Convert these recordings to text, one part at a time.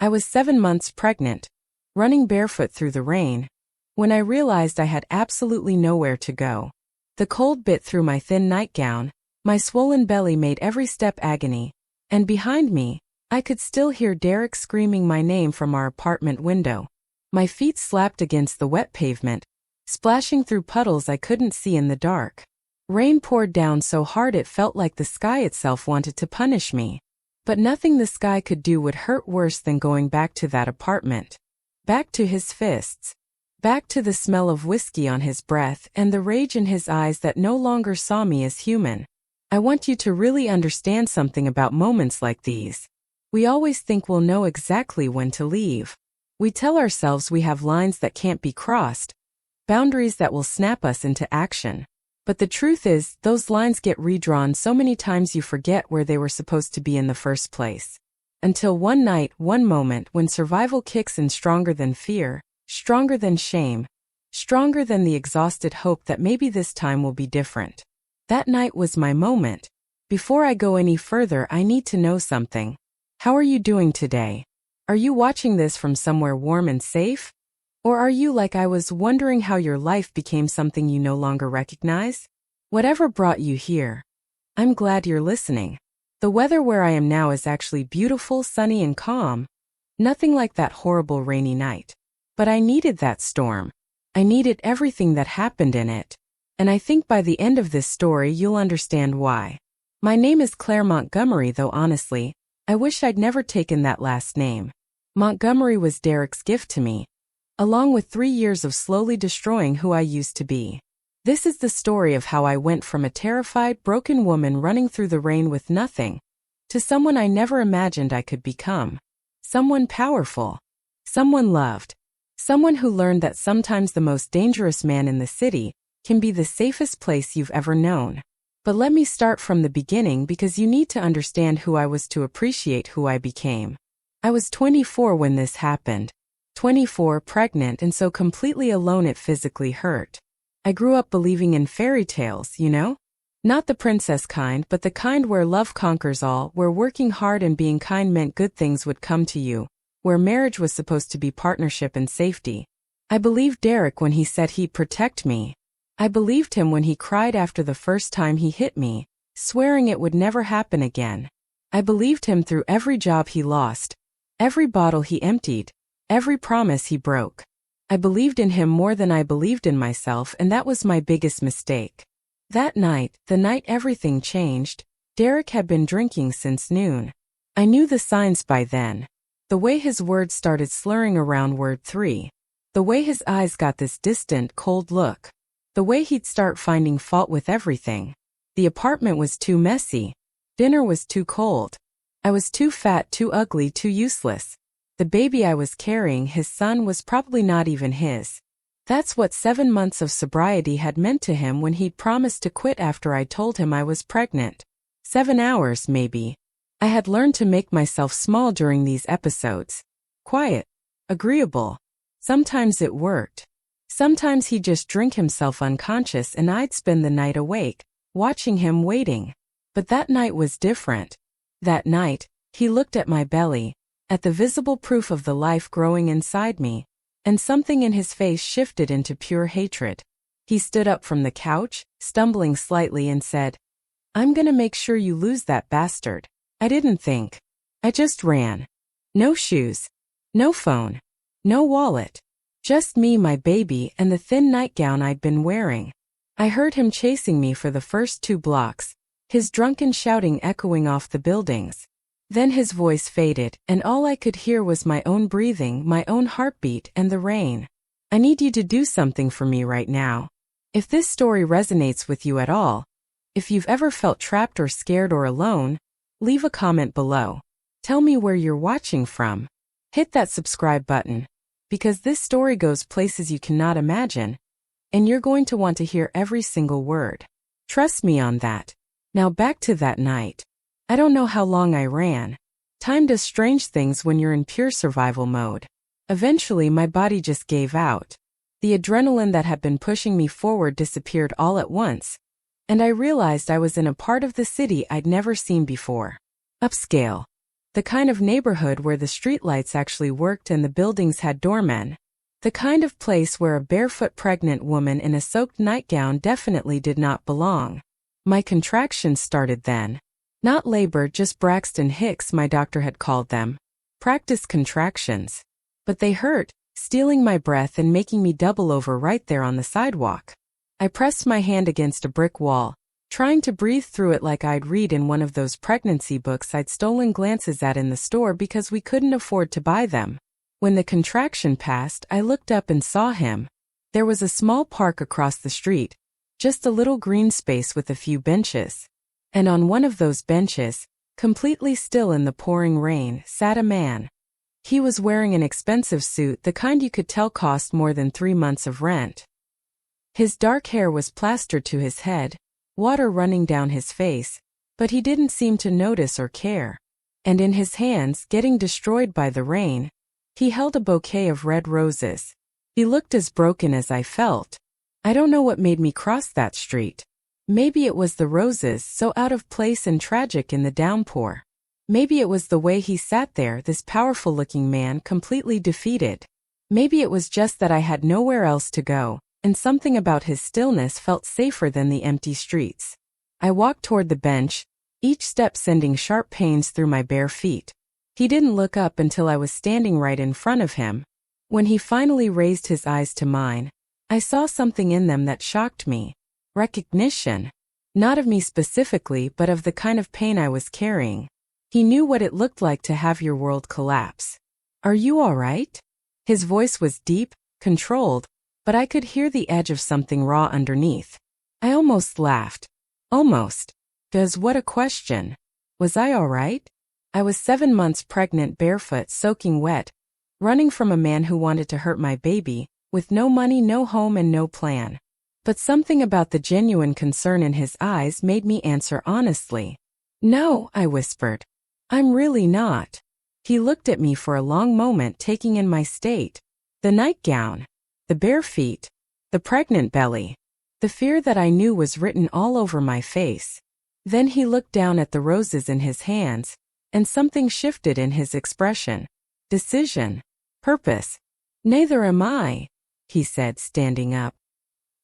I was 7 months pregnant, running barefoot through the rain, when I realized I had absolutely nowhere to go. The cold bit through my thin nightgown, my swollen belly made every step agony, and behind me, I could still hear Derek screaming my name from our apartment window. My feet slapped against the wet pavement, splashing through puddles I couldn't see in the dark. Rain poured down so hard it felt like the sky itself wanted to punish me. But nothing the sky could do would hurt worse than going back to that apartment. Back to his fists. Back to the smell of whiskey on his breath and the rage in his eyes that no longer saw me as human. I want you to really understand something about moments like these. We always think we'll know exactly when to leave. We tell ourselves we have lines that can't be crossed, boundaries that will snap us into action. But the truth is, those lines get redrawn so many times you forget where they were supposed to be in the first place. Until one night, one moment, when survival kicks in stronger than fear, stronger than shame, stronger than the exhausted hope that maybe this time will be different. That night was my moment. Before I go any further, I need to know something. How are you doing today? Are you watching this from somewhere warm and safe? Or are you like I was, wondering how your life became something you no longer recognize? Whatever brought you here, I'm glad you're listening. The weather where I am now is actually beautiful, sunny and calm. Nothing like that horrible rainy night. But I needed that storm. I needed everything that happened in it. And I think by the end of this story you'll understand why. My name is Claire Montgomery, though honestly, I wish I'd never taken that last name. Montgomery was Derek's gift to me, along with 3 years of slowly destroying who I used to be. This is the story of how I went from a terrified, broken woman running through the rain with nothing, to someone I never imagined I could become. Someone powerful. Someone loved. Someone who learned that sometimes the most dangerous man in the city can be the safest place you've ever known. But let me start from the beginning because you need to understand who I was to appreciate who I became. I was 24 when this happened. 24, pregnant, and so completely alone it physically hurt. I grew up believing in fairy tales, you know? Not the princess kind, but the kind where love conquers all, where working hard and being kind meant good things would come to you, where marriage was supposed to be partnership and safety. I believed Derek when he said he'd protect me. I believed him when he cried after the first time he hit me, swearing it would never happen again. I believed him through every job he lost, every bottle he emptied, every promise he broke. I believed in him more than I believed in myself, and that was my biggest mistake. That night, the night everything changed, Derek had been drinking since noon. I knew the signs by then. The way his words started slurring around word 3. The way his eyes got this distant, cold look. The way he'd start finding fault with everything. The apartment was too messy. Dinner was too cold. I was too fat, too ugly, too useless. The baby I was carrying, his son, was probably not even his. That's what 7 months of sobriety had meant to him when he'd promised to quit after I told him I was pregnant. 7 hours, maybe. I had learned to make myself small during these episodes. Quiet. Agreeable. Sometimes it worked. Sometimes he'd just drink himself unconscious and I'd spend the night awake, watching him, waiting. But that night was different. That night, he looked at my belly, at the visible proof of the life growing inside me, and something in his face shifted into pure hatred. He stood up from the couch, stumbling slightly, and said, "I'm gonna make sure you lose that bastard." I didn't think. I just ran. No shoes. No phone. No wallet. Just me, my baby, and the thin nightgown I'd been wearing. I heard him chasing me for the first 2 blocks, his drunken shouting echoing off the buildings. Then his voice faded, and all I could hear was my own breathing, my own heartbeat, and the rain. I need you to do something for me right now. If this story resonates with you at all, if you've ever felt trapped or scared or alone, leave a comment below. Tell me where you're watching from. Hit that subscribe button, because this story goes places you cannot imagine, and you're going to want to hear every single word. Trust me on that. Now back to that night. I don't know how long I ran. Time does strange things when you're in pure survival mode. Eventually my body just gave out. The adrenaline that had been pushing me forward disappeared all at once, and I realized I was in a part of the city I'd never seen before. Upscale. The kind of neighborhood where the streetlights actually worked and the buildings had doormen. The kind of place where a barefoot pregnant woman in a soaked nightgown definitely did not belong. My contractions started then. Not labor, just Braxton Hicks, my doctor had called them. Practice contractions. But they hurt, stealing my breath and making me double over right there on the sidewalk. I pressed my hand against a brick wall, trying to breathe through it like I'd read in one of those pregnancy books I'd stolen glances at in the store because we couldn't afford to buy them. When the contraction passed, I looked up and saw him. There was a small park across the street, just a little green space with a few benches. And on one of those benches, completely still in the pouring rain, sat a man. He was wearing an expensive suit, the kind you could tell cost more than 3 months of rent. His dark hair was plastered to his head, water running down his face, but he didn't seem to notice or care. And in his hands, getting destroyed by the rain, he held a bouquet of red roses. He looked as broken as I felt. I don't know what made me cross that street. Maybe it was the roses, so out of place and tragic in the downpour. Maybe it was the way he sat there, this powerful-looking man, completely defeated. Maybe it was just that I had nowhere else to go, and something about his stillness felt safer than the empty streets. I walked toward the bench, each step sending sharp pains through my bare feet. He didn't look up until I was standing right in front of him. When he finally raised his eyes to mine, I saw something in them that shocked me. Recognition. Not of me specifically, but of the kind of pain I was carrying. He knew what it looked like to have your world collapse. "Are you all right?" His voice was deep, controlled, but I could hear the edge of something raw underneath. I almost laughed. Almost. What a question. Was I all right? I was 7 months pregnant, barefoot, soaking wet, running from a man who wanted to hurt my baby, with no money, no home, and no plan. But something about the genuine concern in his eyes made me answer honestly. "No," I whispered. "I'm really not." He looked at me for a long moment, taking in my state. The nightgown. The bare feet. The pregnant belly. The fear that I knew was written all over my face. Then he looked down at the roses in his hands, and something shifted in his expression. Decision. Purpose. "Neither am I," he said, standing up.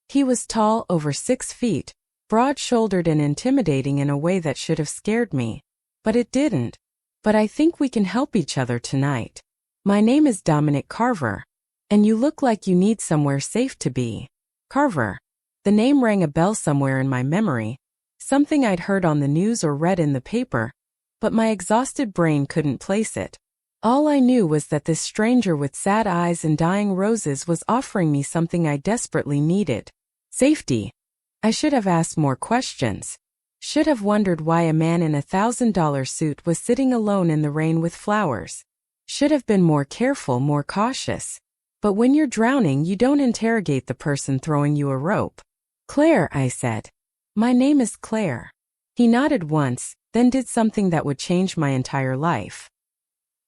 He was tall, over 6 feet, broad-shouldered and intimidating in a way that should have scared me. But it didn't. "But I think we can help each other tonight. My name is Dominic Carver. And you look like you need somewhere safe to be." Carver. The name rang a bell somewhere in my memory, something I'd heard on the news or read in the paper, but my exhausted brain couldn't place it. All I knew was that this stranger with sad eyes and dying roses was offering me something I desperately needed. Safety. I should have asked more questions. Should have wondered why a man in a $1,000 suit was sitting alone in the rain with flowers. Should have been more careful, more cautious. But when you're drowning, you don't interrogate the person throwing you a rope. "Claire," I said. "My name is Claire." He nodded once, then did something that would change my entire life.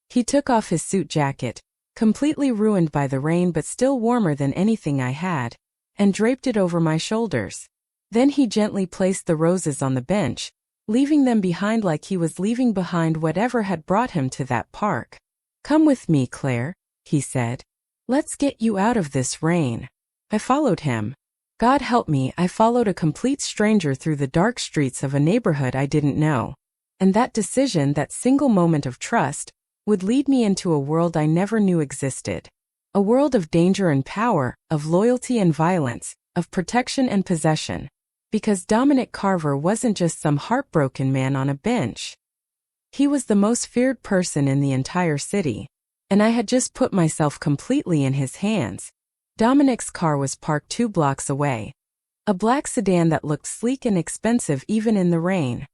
He took off his suit jacket, completely ruined by the rain but still warmer than anything I had, and draped it over my shoulders. Then he gently placed the roses on the bench, leaving them behind like he was leaving behind whatever had brought him to that park. "Come with me, Claire," he said. "Let's get you out of this rain." I followed him. God help me, I followed a complete stranger through the dark streets of a neighborhood I didn't know. And that decision, that single moment of trust, would lead me into a world I never knew existed. A world of danger and power, of loyalty and violence, of protection and possession. Because Dominic Carver wasn't just some heartbroken man on a bench. He was the most feared person in the entire city. And I had just put myself completely in his hands. Dominic's car was parked 2 blocks away. A black sedan that looked sleek and expensive even in the rain.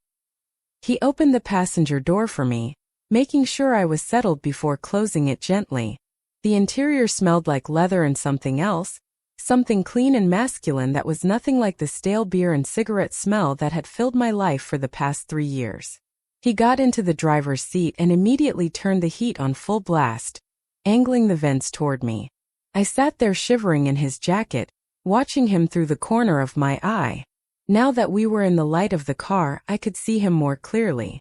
He opened the passenger door for me, making sure I was settled before closing it gently. The interior smelled like leather and something else, something clean and masculine that was nothing like the stale beer and cigarette smell that had filled my life for the past 3 years. He got into the driver's seat and immediately turned the heat on full blast, angling the vents toward me. I sat there shivering in his jacket, watching him through the corner of my eye. Now that we were in the light of the car, I could see him more clearly.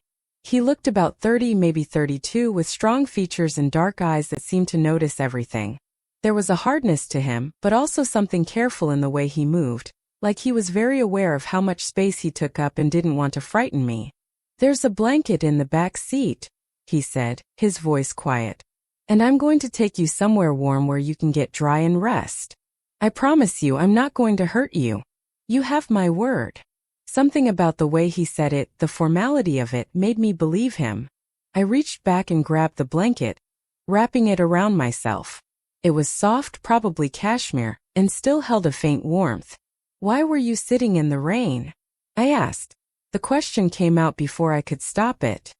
He looked about 30, maybe 32, with strong features and dark eyes that seemed to notice everything. There was a hardness to him, but also something careful in the way he moved, like he was very aware of how much space he took up and didn't want to frighten me. "There's a blanket in the back seat," he said, his voice quiet. "And I'm going to take you somewhere warm where you can get dry and rest. I promise you I'm not going to hurt you. You have my word." Something about the way he said it, the formality of it, made me believe him. I reached back and grabbed the blanket, wrapping it around myself. It was soft, probably cashmere, and still held a faint warmth. "Why were you sitting in the rain?" I asked. The question came out before I could stop it.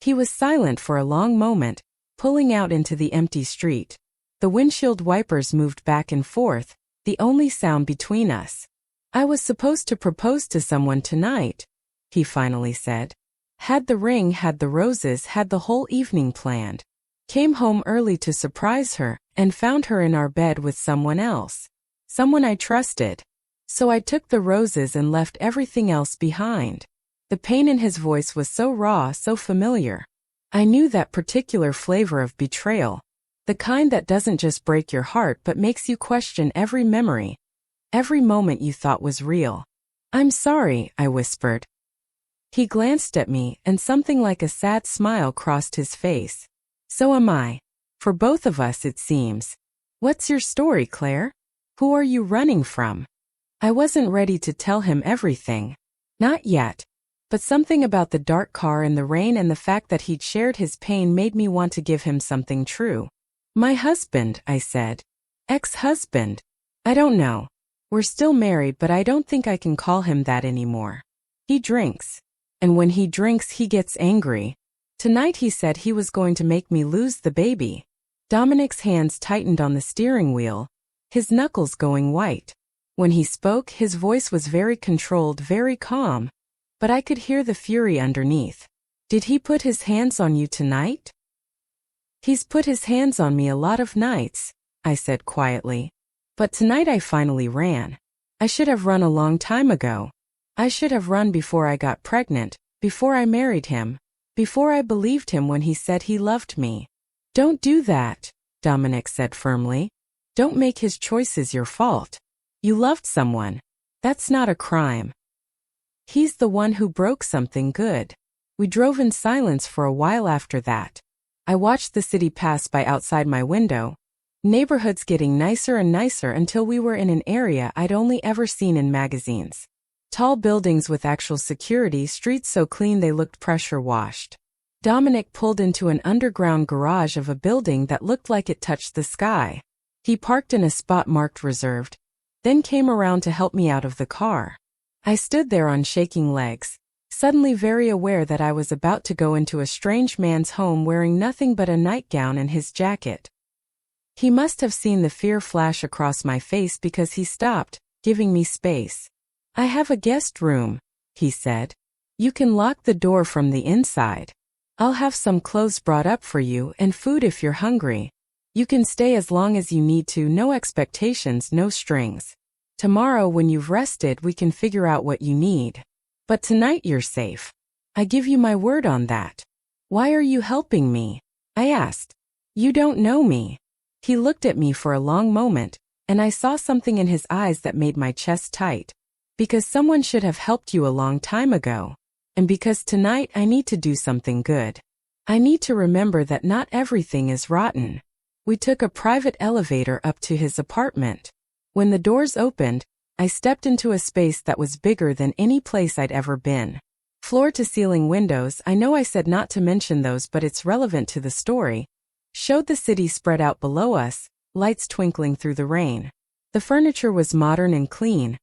He was silent for a long moment, pulling out into the empty street. The windshield wipers moved back and forth, the only sound between us. "I was supposed to propose to someone tonight," he finally said. "Had the ring, had the roses, had the whole evening planned. Came home early to surprise her, and found her in our bed with someone else. Someone I trusted. So I took the roses and left everything else behind." The pain in his voice was so raw, so familiar. I knew that particular flavor of betrayal. The kind that doesn't just break your heart but makes you question every memory, every moment you thought was real. "I'm sorry," I whispered. He glanced at me, and something like a sad smile crossed his face. "So am I. For both of us, it seems. What's your story, Claire? Who are you running from?" I wasn't ready to tell him everything. Not yet. But something about the dark car and the rain and the fact that he'd shared his pain made me want to give him something true. "My husband," I said. "Ex-husband. I don't know. We're still married, but I don't think I can call him that anymore. He drinks. And when he drinks, he gets angry. Tonight he said he was going to make me lose the baby." Dominic's hands tightened on the steering wheel, his knuckles going white. When he spoke, his voice was very controlled, very calm, but I could hear the fury underneath. "Did he put his hands on you tonight?" "He's put his hands on me a lot of nights," I said quietly. "But tonight I finally ran. I should have run a long time ago. I should have run before I got pregnant, before I married him, before I believed him when he said he loved me." "Don't do that," Dominic said firmly. "Don't make his choices your fault. You loved someone. That's not a crime. He's the one who broke something good." We drove in silence for a while after that. I watched the city pass by outside my window, neighborhoods getting nicer and nicer until we were in an area I'd only ever seen in magazines. Tall buildings with actual security, streets so clean they looked pressure-washed. Dominic pulled into an underground garage of a building that looked like it touched the sky. He parked in a spot marked reserved, then came around to help me out of the car. I stood there on shaking legs, suddenly very aware that I was about to go into a strange man's home wearing nothing but a nightgown and his jacket. He must have seen the fear flash across my face because he stopped, giving me space. "I have a guest room," he said. "You can lock the door from the inside. I'll have some clothes brought up for you and food if you're hungry. You can stay as long as you need to, no expectations, no strings. Tomorrow when you've rested we can figure out what you need. But tonight you're safe. I give you my word on that." "Why are you helping me?" I asked. "You don't know me." He looked at me for a long moment, and I saw something in his eyes that made my chest tight. "Because someone should have helped you a long time ago. And because tonight I need to do something good. I need to remember that not everything is rotten." We took a private elevator up to his apartment. When the doors opened, I stepped into a space that was bigger than any place I'd ever been. Floor-to-ceiling windows, I know I said not to mention those but it's relevant to the story, showed the city spread out below us, lights twinkling through the rain. The furniture was modern and clean,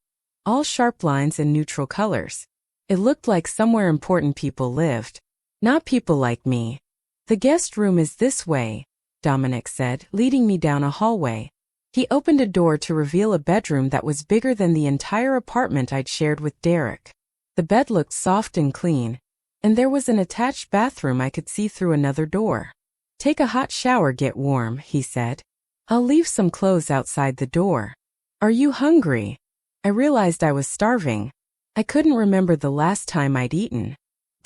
all sharp lines and neutral colors. It looked like somewhere important people lived. Not people like me. "The guest room is this way," Dominic said, leading me down a hallway. He opened a door to reveal a bedroom that was bigger than the entire apartment I'd shared with Derek. The bed looked soft and clean, and there was an attached bathroom I could see through another door. "Take a hot shower, get warm," he said. "I'll leave some clothes outside the door. Are you hungry?" I realized I was starving. I couldn't remember the last time I'd eaten.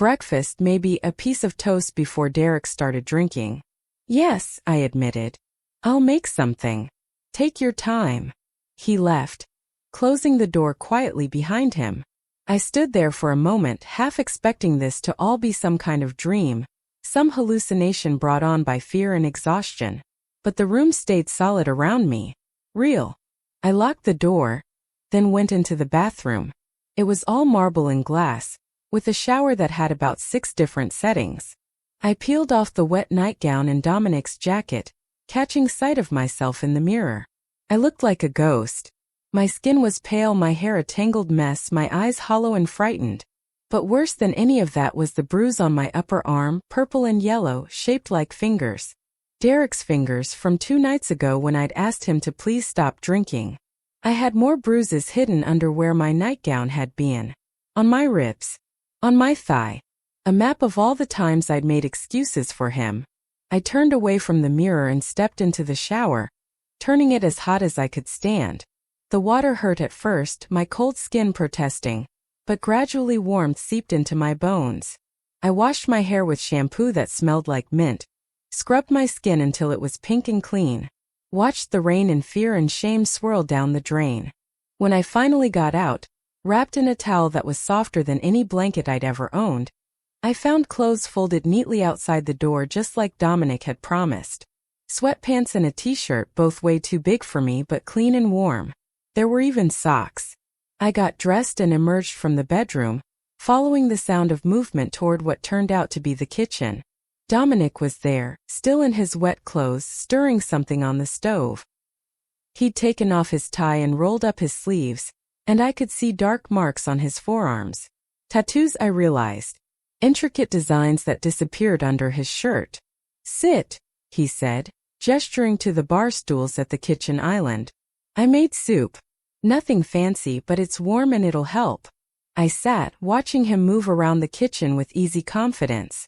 Breakfast, maybe a piece of toast before Derek started drinking. Yes, I admitted. I'll make something. Take your time. He left, closing the door quietly behind him. I stood there for a moment, half expecting this to all be some kind of dream, some hallucination brought on by fear and exhaustion. But the room stayed solid around me. Real. I locked the door, then went into the bathroom. It was all marble and glass, with a shower that had about 6 different settings. I peeled off the wet nightgown and Dominic's jacket, catching sight of myself in the mirror. I looked like a ghost. My skin was pale, my hair a tangled mess, my eyes hollow and frightened. But worse than any of that was the bruise on my upper arm, purple and yellow, shaped like fingers. Derek's fingers from 2 nights ago when I'd asked him to please stop drinking. I had more bruises hidden under where my nightgown had been. On my ribs. On my thigh. A map of all the times I'd made excuses for him. I turned away from the mirror and stepped into the shower, turning it as hot as I could stand. The water hurt at first, my cold skin protesting, but gradually warmth seeped into my bones. I washed my hair with shampoo that smelled like mint, scrubbed my skin until it was pink and clean, watched the rain in fear and shame swirl down the drain. When I finally got out, wrapped in a towel that was softer than any blanket I'd ever owned, I found clothes folded neatly outside the door just like Dominic had promised. Sweatpants and a t-shirt, both way too big for me but clean and warm. There were even socks. I got dressed and emerged from the bedroom, following the sound of movement toward what turned out to be the kitchen. Dominic was there, still in his wet clothes, stirring something on the stove. He'd taken off his tie and rolled up his sleeves, and I could see dark marks on his forearms. Tattoos, I realized. Intricate designs that disappeared under his shirt. Sit, he said, gesturing to the bar stools at the kitchen island. I made soup. Nothing fancy, but it's warm and it'll help. I sat, watching him move around the kitchen with easy confidence.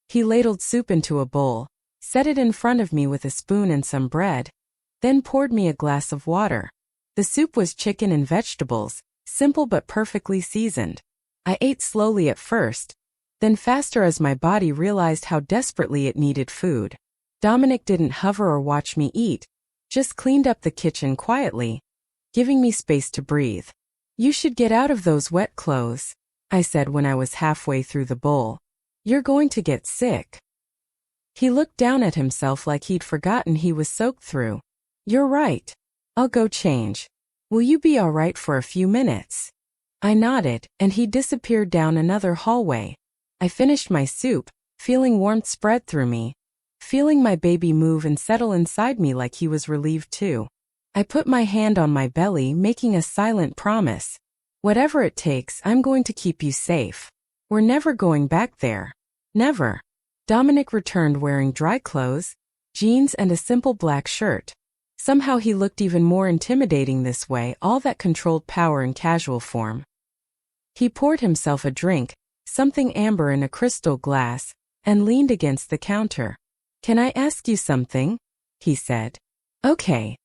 He ladled soup into a bowl, set it in front of me with a spoon and some bread, then poured me a glass of water. The soup was chicken and vegetables, simple but perfectly seasoned. I ate slowly at first, then faster as my body realized how desperately it needed food. Dominic didn't hover or watch me eat, just cleaned up the kitchen quietly, giving me space to breathe. You should get out of those wet clothes, I said when I was halfway through the bowl. You're going to get sick. He looked down at himself like he'd forgotten he was soaked through. You're right. I'll go change. Will you be all right for a few minutes? I nodded, and he disappeared down another hallway. I finished my soup, feeling warmth spread through me, feeling my baby move and settle inside me like he was relieved too. I put my hand on my belly, making a silent promise. Whatever it takes, I'm going to keep you safe. We're never going back there. Never. Dominic returned wearing dry clothes, jeans and a simple black shirt. Somehow he looked even more intimidating this way, all that controlled power in casual form. He poured himself a drink, something amber in a crystal glass, and leaned against the counter. Can I ask you something? He said. Okay.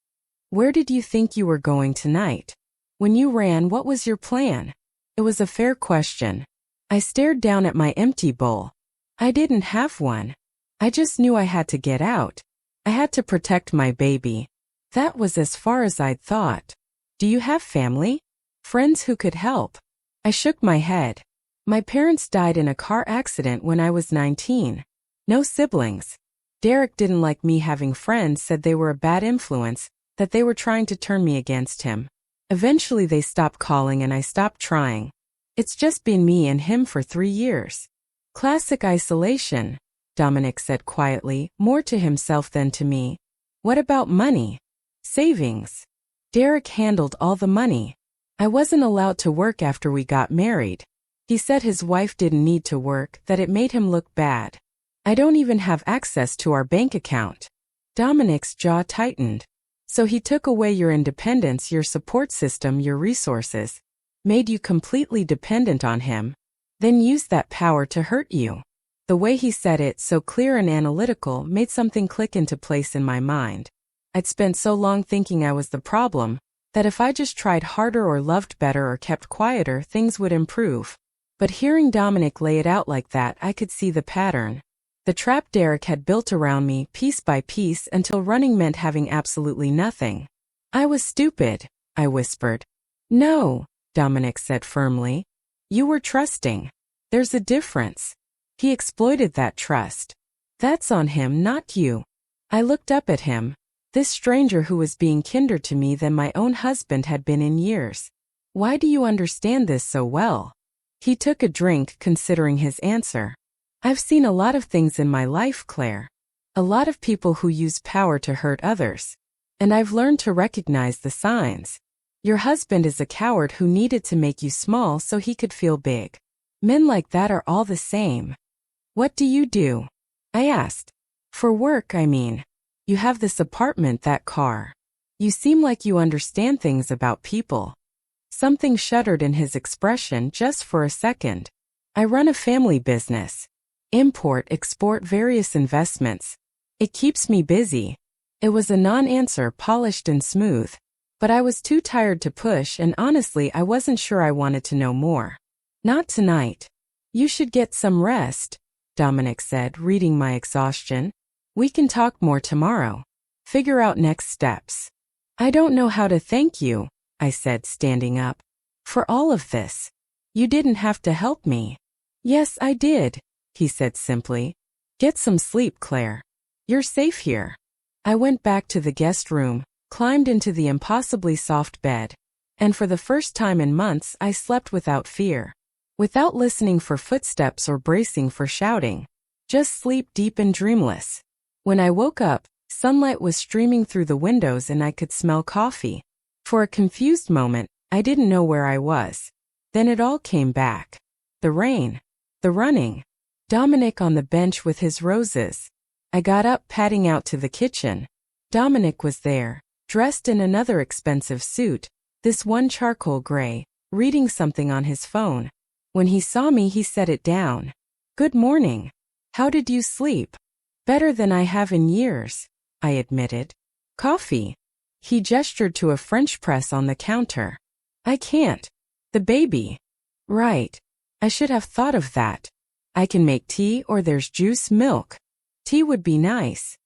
Where did you think you were going tonight? When you ran, what was your plan? It was a fair question. I stared down at my empty bowl. I didn't have one. I just knew I had to get out. I had to protect my baby. That was as far as I'd thought. Do you have family? Friends who could help? I shook my head. My parents died in a car accident when I was 19. No siblings. Derek didn't like me having friends, said they were a bad influence, that they were trying to turn me against him. Eventually they stopped calling and I stopped trying. It's just been me and him for 3 years. Classic isolation, Dominic said quietly, more to himself than to me. What about money? Savings. Derek handled all the money. I wasn't allowed to work after we got married. He said his wife didn't need to work, that it made him look bad. I don't even have access to our bank account. Dominic's jaw tightened. So he took away your independence, your support system, your resources, made you completely dependent on him, then used that power to hurt you. The way he said it, so clear and analytical, made something click into place in my mind. I'd spent so long thinking I was the problem, that if I just tried harder or loved better or kept quieter, things would improve. But hearing Dominic lay it out like that, I could see the pattern. The trap Derek had built around me piece by piece until running meant having absolutely nothing. I was stupid, I whispered. No, Dominic said firmly. You were trusting. There's a difference. He exploited that trust. That's on him, not you. I looked up at him, this stranger who was being kinder to me than my own husband had been in years. Why do you understand this so well? He took a drink, considering his answer. I've seen a lot of things in my life, Claire. A lot of people who use power to hurt others. And I've learned to recognize the signs. Your husband is a coward who needed to make you small so he could feel big. Men like that are all the same. What do you do? I asked. For work, I mean. You have this apartment, that car. You seem like you understand things about people. Something shuddered in his expression just for a second. I run a family business. Import, export, various investments. It keeps me busy. It was a non-answer, polished and smooth. But I was too tired to push, and honestly I wasn't sure I wanted to know more. Not tonight. You should get some rest, Dominic said, reading my exhaustion. We can talk more tomorrow. Figure out next steps. I don't know how to thank you, I said, standing up. For all of this. You didn't have to help me. Yes, I did, he said simply. Get some sleep, Claire. You're safe here. I went back to the guest room, climbed into the impossibly soft bed, and for the first time in months I slept without fear. Without listening for footsteps or bracing for shouting. Just sleep deep and dreamless. When I woke up, sunlight was streaming through the windows and I could smell coffee. For a confused moment, I didn't know where I was. Then it all came back. The rain. The running. Dominic on the bench with his roses. I got up, padding out to the kitchen. Dominic was there, dressed in another expensive suit, this one charcoal gray, reading something on his phone. When he saw me, he set it down. Good morning. How did you sleep? Better than I have in years, I admitted. Coffee. He gestured to a French press on the counter. I can't. The baby. Right. I should have thought of that. I can make tea, or there's juice, milk. Tea would be nice.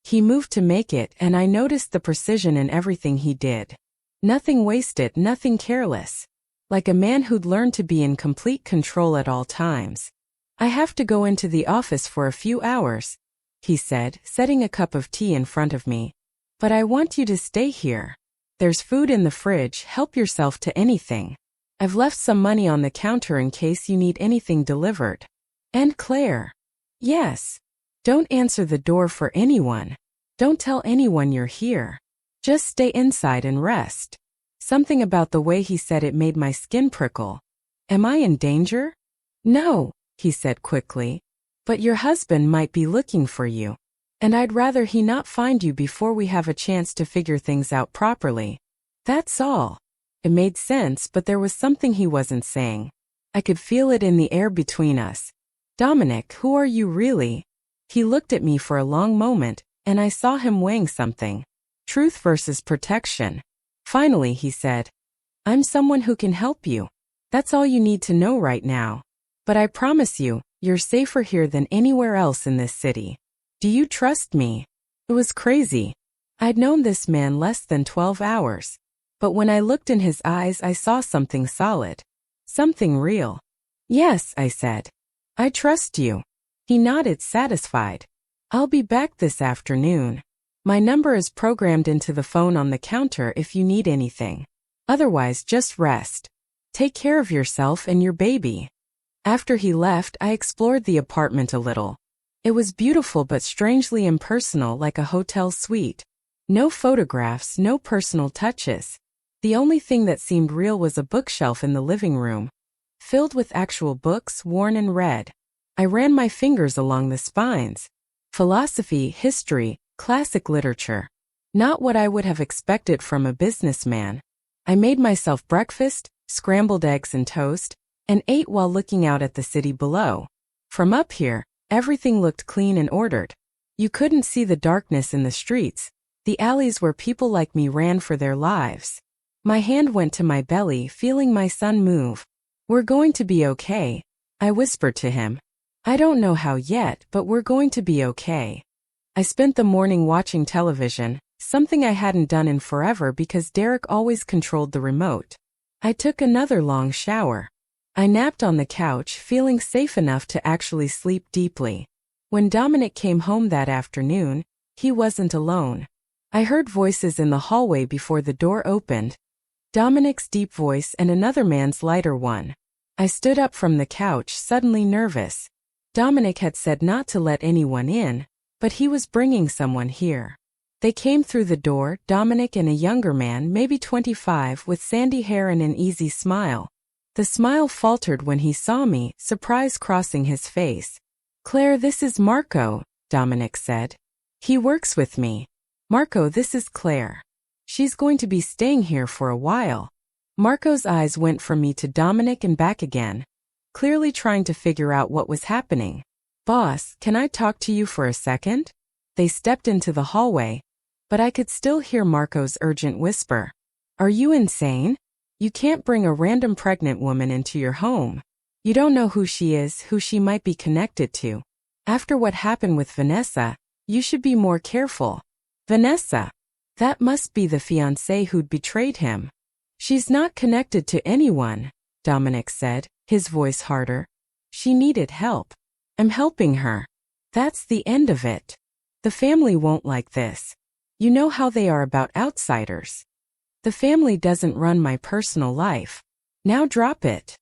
He moved to make it, and I noticed the precision in everything he did. Nothing wasted, nothing careless. Like a man who'd learned to be in complete control at all times. I have to go into the office for a few hours, he said, setting a cup of tea in front of me. But I want you to stay here. There's food in the fridge, help yourself to anything. I've left some money on the counter in case you need anything delivered. And Claire. Yes. Don't answer the door for anyone. Don't tell anyone you're here. Just stay inside and rest. Something about the way he said it made my skin prickle. Am I in danger? No, he said quickly. But your husband might be looking for you. And I'd rather he not find you before we have a chance to figure things out properly. That's all. It made sense, but there was something he wasn't saying. I could feel it in the air between us. Dominic, who are you really? He looked at me for a long moment, and I saw him weighing something. Truth versus protection. Finally, he said, I'm someone who can help you. That's all you need to know right now. But I promise you, you're safer here than anywhere else in this city. Do you trust me? It was crazy. I'd known this man less than 12 hours. But when I looked in his eyes, I saw something solid. Something real. Yes, I said. I trust you. He nodded, satisfied. I'll be back this afternoon. My number is programmed into the phone on the counter if you need anything. Otherwise, just rest. Take care of yourself and your baby. After he left, I explored the apartment a little. It was beautiful but strangely impersonal, like a hotel suite. No photographs, no personal touches. The only thing that seemed real was a bookshelf in the living room, filled with actual books, worn and read. I ran my fingers along the spines. Philosophy, history, classic literature. Not what I would have expected from a businessman. I made myself breakfast, scrambled eggs and toast, and ate while looking out at the city below. From up here, everything looked clean and ordered. You couldn't see the darkness in the streets, the alleys where people like me ran for their lives. My hand went to my belly, feeling my son move. We're going to be okay, I whispered to him. I don't know how yet, but we're going to be okay. I spent the morning watching television, something I hadn't done in forever because Derek always controlled the remote. I took another long shower. I napped on the couch, feeling safe enough to actually sleep deeply. When Dominic came home that afternoon, he wasn't alone. I heard voices in the hallway before the door opened. Dominic's deep voice and another man's lighter one. I stood up from the couch, suddenly nervous. Dominic had said not to let anyone in, but he was bringing someone here. They came through the door, Dominic and a younger man, maybe 25, with sandy hair and an easy smile. The smile faltered when he saw me, surprise crossing his face. Claire, this is Marco, Dominic said. He works with me. Marco, this is Claire. She's going to be staying here for a while. Marco's eyes went from me to Dominic and back again, clearly trying to figure out what was happening. Boss, can I talk to you for a second? They stepped into the hallway, but I could still hear Marco's urgent whisper. Are you insane? You can't bring a random pregnant woman into your home. You don't know who she is, who she might be connected to. After what happened with Vanessa, you should be more careful. Vanessa? That must be the fiancée who'd betrayed him. She's not connected to anyone, Dominic said, his voice harder. She needed help. I'm helping her. That's the end of it. The family won't like this. You know how they are about outsiders. The family doesn't run my personal life. Now drop it.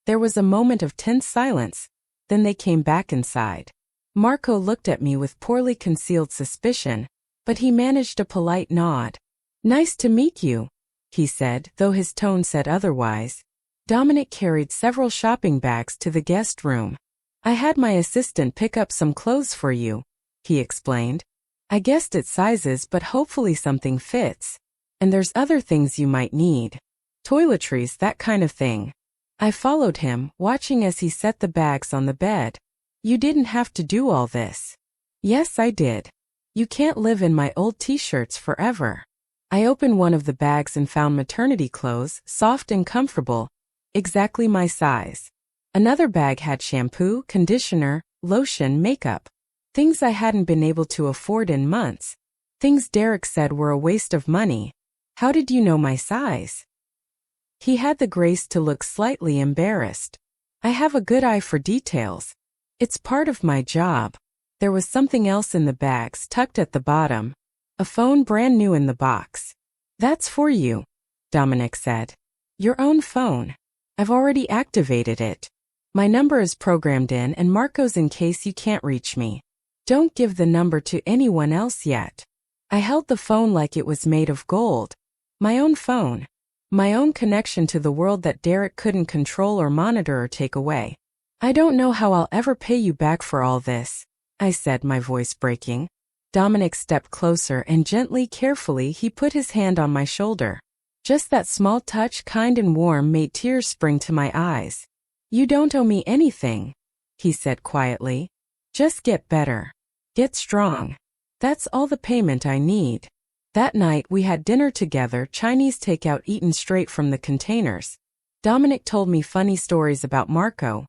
There was a moment of tense silence, then they came back inside. Marco looked at me with poorly concealed suspicion, but he managed a polite nod. Nice to meet you, he said, though his tone said otherwise. Dominic carried several shopping bags to the guest room. I had my assistant pick up some clothes for you, he explained. I guessed at sizes, but hopefully something fits. And there's other things you might need. Toiletries, that kind of thing. I followed him, watching as he set the bags on the bed. You didn't have to do all this. Yes, I did. You can't live in my old t-shirts forever. I opened one of the bags and found maternity clothes, soft and comfortable, exactly my size. Another bag had shampoo, conditioner, lotion, makeup. Things I hadn't been able to afford in months. Things Derek said were a waste of money. How did you know my size? He had the grace to look slightly embarrassed. I have a good eye for details. It's part of my job. There was something else in the bags tucked at the bottom. A phone brand new in the box. That's for you, Dominic said. Your own phone. I've already activated it. My number is programmed in and Marco's in case you can't reach me. Don't give the number to anyone else yet. I held the phone like it was made of gold. My own phone. My own connection to the world that Derek couldn't control or monitor or take away. I don't know how I'll ever pay you back for all this, I said, my voice breaking. Dominic stepped closer and gently, carefully, he put his hand on my shoulder. Just that small touch, kind and warm, made tears spring to my eyes. You don't owe me anything, he said quietly. Just get better. Get strong. That's all the payment I need. That night we had dinner together, Chinese takeout eaten straight from the containers. Dominic told me funny stories about Marco,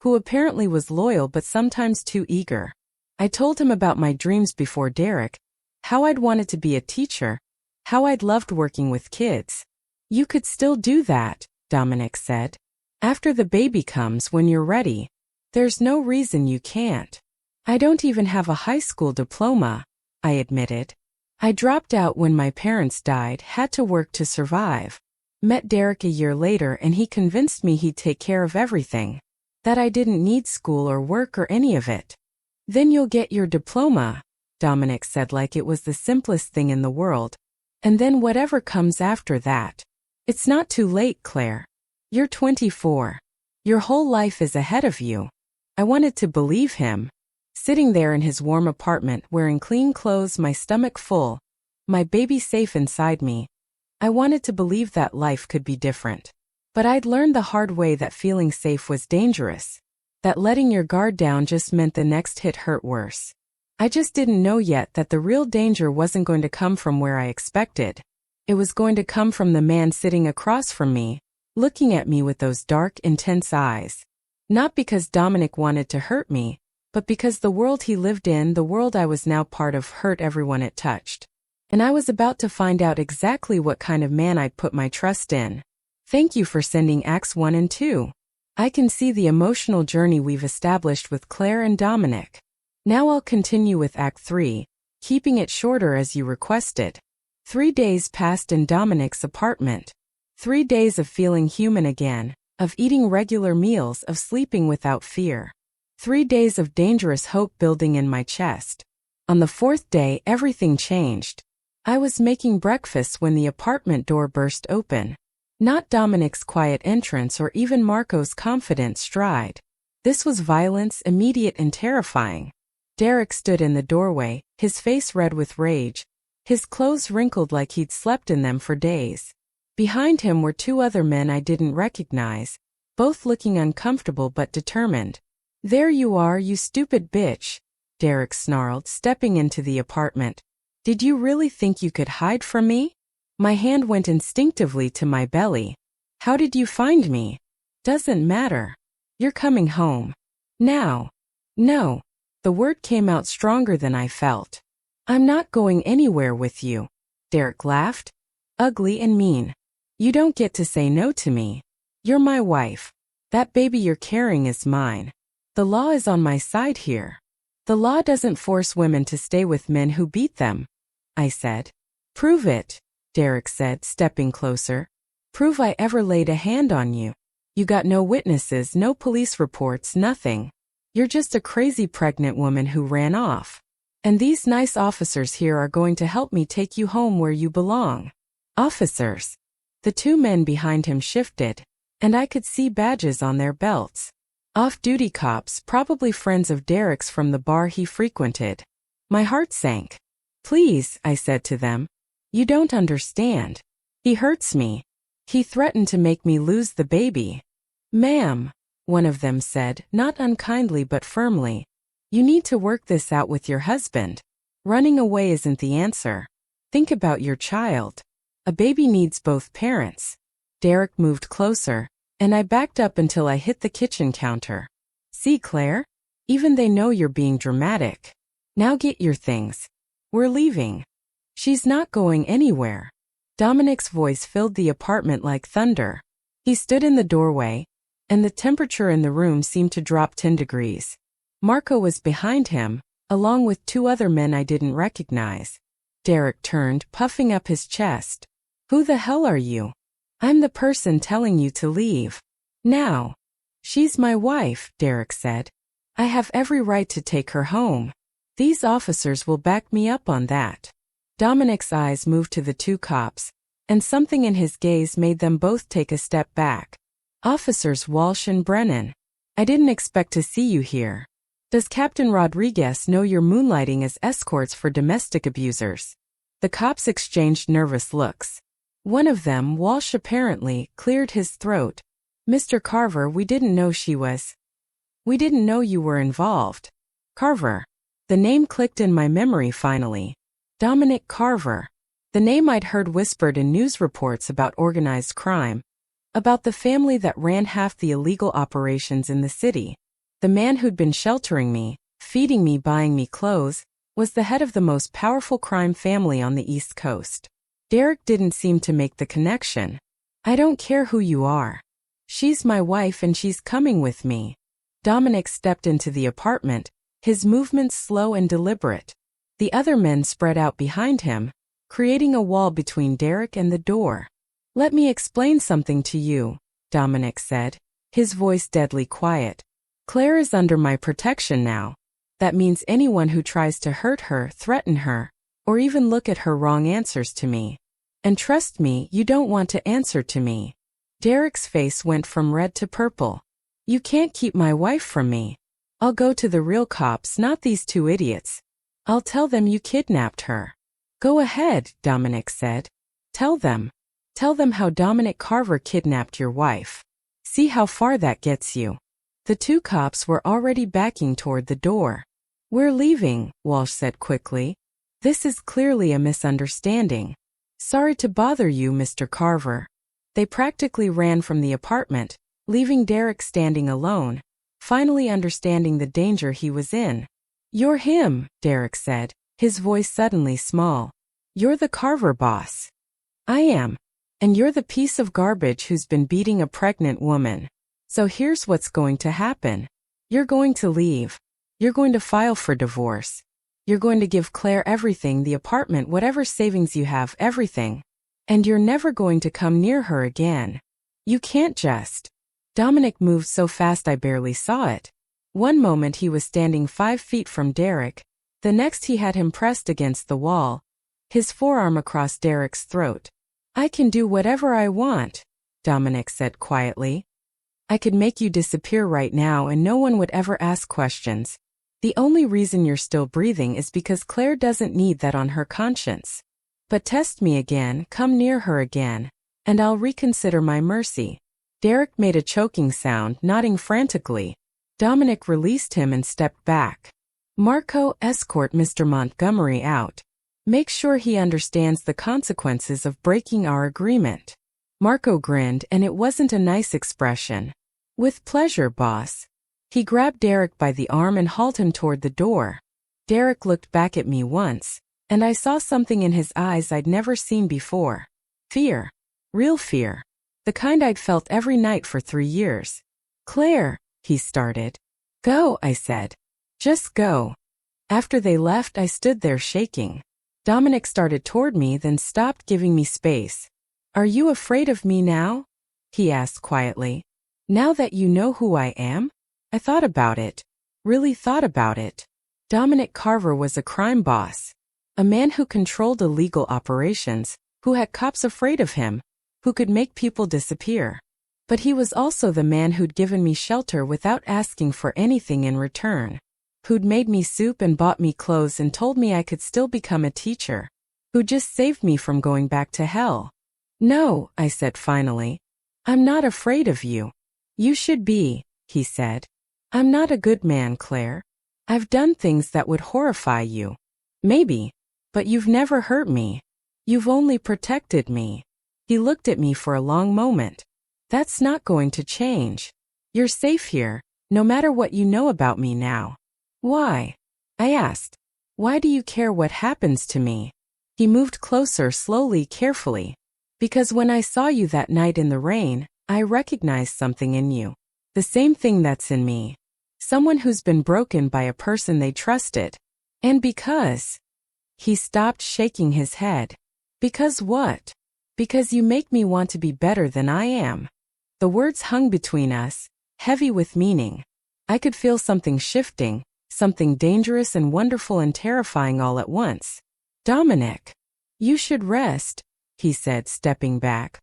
who apparently was loyal but sometimes too eager. I told him about my dreams before Derek, how I'd wanted to be a teacher, how I'd loved working with kids. You could still do that, Dominic said. After the baby comes, when you're ready. There's no reason you can't. I don't even have a high school diploma, I admitted. I dropped out when my parents died, had to work to survive. Met Derek a year later and he convinced me he'd take care of everything. That I didn't need school or work or any of it. Then you'll get your diploma, Dominic said like it was the simplest thing in the world. And then whatever comes after that. It's not too late, Claire. You're 24. Your whole life is ahead of you. I wanted to believe him. Sitting there in his warm apartment, wearing clean clothes, my stomach full, my baby safe inside me. I wanted to believe that life could be different. But I'd learned the hard way that feeling safe was dangerous. That letting your guard down just meant the next hit hurt worse. I just didn't know yet that the real danger wasn't going to come from where I expected. It was going to come from the man sitting across from me, looking at me with those dark, intense eyes. Not because Dominic wanted to hurt me, but because the world he lived in, the world I was now part of, hurt everyone it touched. And I was about to find out exactly what kind of man I'd put my trust in. Thank you for sending Acts 1 and 2. I can see the emotional journey we've established with Claire and Dominic. Now I'll continue with Act 3, keeping it shorter as you requested. 3 days passed in Dominic's apartment. 3 days of feeling human again, of eating regular meals, of sleeping without fear. 3 days of dangerous hope building in my chest. On the 4th day, everything changed. I was making breakfast when the apartment door burst open. Not Dominic's quiet entrance or even Marco's confident stride. This was violence, immediate and terrifying. Derek stood in the doorway, his face red with rage, his clothes wrinkled like he'd slept in them for days. Behind him were 2 other men I didn't recognize, both looking uncomfortable but determined. "There you are, you stupid bitch," Derek snarled, stepping into the apartment. "Did you really think you could hide from me?" My hand went instinctively to my belly. "How did you find me?" "Doesn't matter. You're coming home. Now." "No." The word came out stronger than I felt. "I'm not going anywhere with you." Derek laughed. "Ugly and mean. You don't get to say no to me. You're my wife. That baby you're carrying is mine. The law is on my side here. The law doesn't force women to stay with men who beat them," I said. "Prove it," Derek said, stepping closer. "Prove I ever laid a hand on you. You got no witnesses, no police reports, nothing. You're just a crazy pregnant woman who ran off. And these nice officers here are going to help me take you home where you belong." Officers. The 2 men behind him shifted, and I could see badges on their belts. Off-duty cops, probably friends of Derek's from the bar he frequented. My heart sank. "Please," I said to them. "You don't understand. He hurts me. He threatened to make me lose the baby." "Ma'am," one of them said, not unkindly but firmly, "you need to work this out with your husband. Running away isn't the answer. Think about your child. A baby needs both parents." Derek moved closer, and I backed up until I hit the kitchen counter. "See, Claire? Even they know you're being dramatic. Now get your things. We're leaving." "She's not going anywhere." Dominic's voice filled the apartment like thunder. He stood in the doorway, and the temperature in the room seemed to drop 10 degrees. Marco was behind him, along with 2 other men I didn't recognize. Derek turned, puffing up his chest. "Who the hell are you?" "I'm the person telling you to leave. Now." "She's my wife," Derek said. "I have every right to take her home. These officers will back me up on that." Dominic's eyes moved to the 2 cops, and something in his gaze made them both take a step back. "Officers Walsh and Brennan, I didn't expect to see you here. Does Captain Rodriguez know you're moonlighting as escorts for domestic abusers?" The cops exchanged nervous looks. One of them, Walsh apparently, cleared his throat. "Mr. Carver, we didn't know she was. We didn't know you were involved." Carver. The name clicked in my memory finally. Dominic Carver. The name I'd heard whispered in news reports about organized crime. About the family that ran half the illegal operations in the city. The man who'd been sheltering me, feeding me, buying me clothes, was the head of the most powerful crime family on the East Coast. Derek didn't seem to make the connection. "I don't care who you are. She's my wife and she's coming with me." Dominic stepped into the apartment, his movements slow and deliberate. The other men spread out behind him, creating a wall between Derek and the door. "Let me explain something to you," Dominic said, his voice deadly quiet. "Claire is under my protection now. That means anyone who tries to hurt her, threaten her, or even look at her wrong answers to me. And trust me, you don't want to answer to me." Derek's face went from red to purple. "You can't keep my wife from me. I'll go to the real cops, not these 2 idiots. I'll tell them you kidnapped her." "Go ahead," Dominic said. Tell them. Tell them how Dominic Carver kidnapped your wife. See how far that gets you." The 2 cops were already backing toward the door. "We're leaving," Walsh said quickly. "This is clearly a misunderstanding. Sorry to bother you, Mr. Carver." They practically ran from the apartment, leaving Derek standing alone, finally understanding the danger he was in. "You're him," Derek said, his voice suddenly small. "You're the Carver boss." "I am. And you're the piece of garbage who's been beating a pregnant woman. So here's what's going to happen. You're going to leave. You're going to file for divorce. You're going to give Claire everything, the apartment, whatever savings you have, everything. And you're never going to come near her again. You can't just." Dominic moved so fast I barely saw it. One moment he was standing 5 feet from Derek, the next he had him pressed against the wall, his forearm across Derek's throat. "I can do whatever I want," Dominic said quietly. "I could make you disappear right now and no one would ever ask questions. The only reason you're still breathing is because Claire doesn't need that on her conscience. But test me again, come near her again, and I'll reconsider my mercy." Derek made a choking sound, nodding frantically. Dominic released him and stepped back. "Marco, escort Mr. Montgomery out. Make sure he understands the consequences of breaking our agreement." Marco grinned, and it wasn't a nice expression. "With pleasure, boss." He grabbed Derek by the arm and hauled him toward the door. Derek looked back at me once, and I saw something in his eyes I'd never seen before. Fear. Real fear. The kind I'd felt every night for 3 years. "Claire," he started. "Go," I said. "Just go." After they left, I stood there shaking. Dominic started toward me, then stopped, giving me space. "Are you afraid of me now?" he asked quietly. "Now that you know who I am?" I thought about it. Really thought about it. Dominic Carver was a crime boss. A man who controlled illegal operations, who had cops afraid of him, who could make people disappear. But he was also the man who'd given me shelter without asking for anything in return. Who'd made me soup and bought me clothes and told me I could still become a teacher. Who just saved me from going back to hell. "No," I said finally. "I'm not afraid of you." "You should be," he said. "I'm not a good man, Claire. I've done things that would horrify you. Maybe. But you've never hurt me. You've only protected me." He looked at me for a long moment. "That's not going to change. You're safe here, no matter what you know about me now." "Why?" I asked. "Why do you care what happens to me?" He moved closer, slowly, carefully. "Because when I saw you that night in the rain, I recognized something in you. The same thing that's in me. Someone who's been broken by a person they trusted. And because..." He stopped, shaking his head. "Because what?" "Because you make me want to be better than I am." The words hung between us, heavy with meaning. I could feel something shifting, something dangerous and wonderful and terrifying all at once. "Dominic, you should rest," he said, stepping back.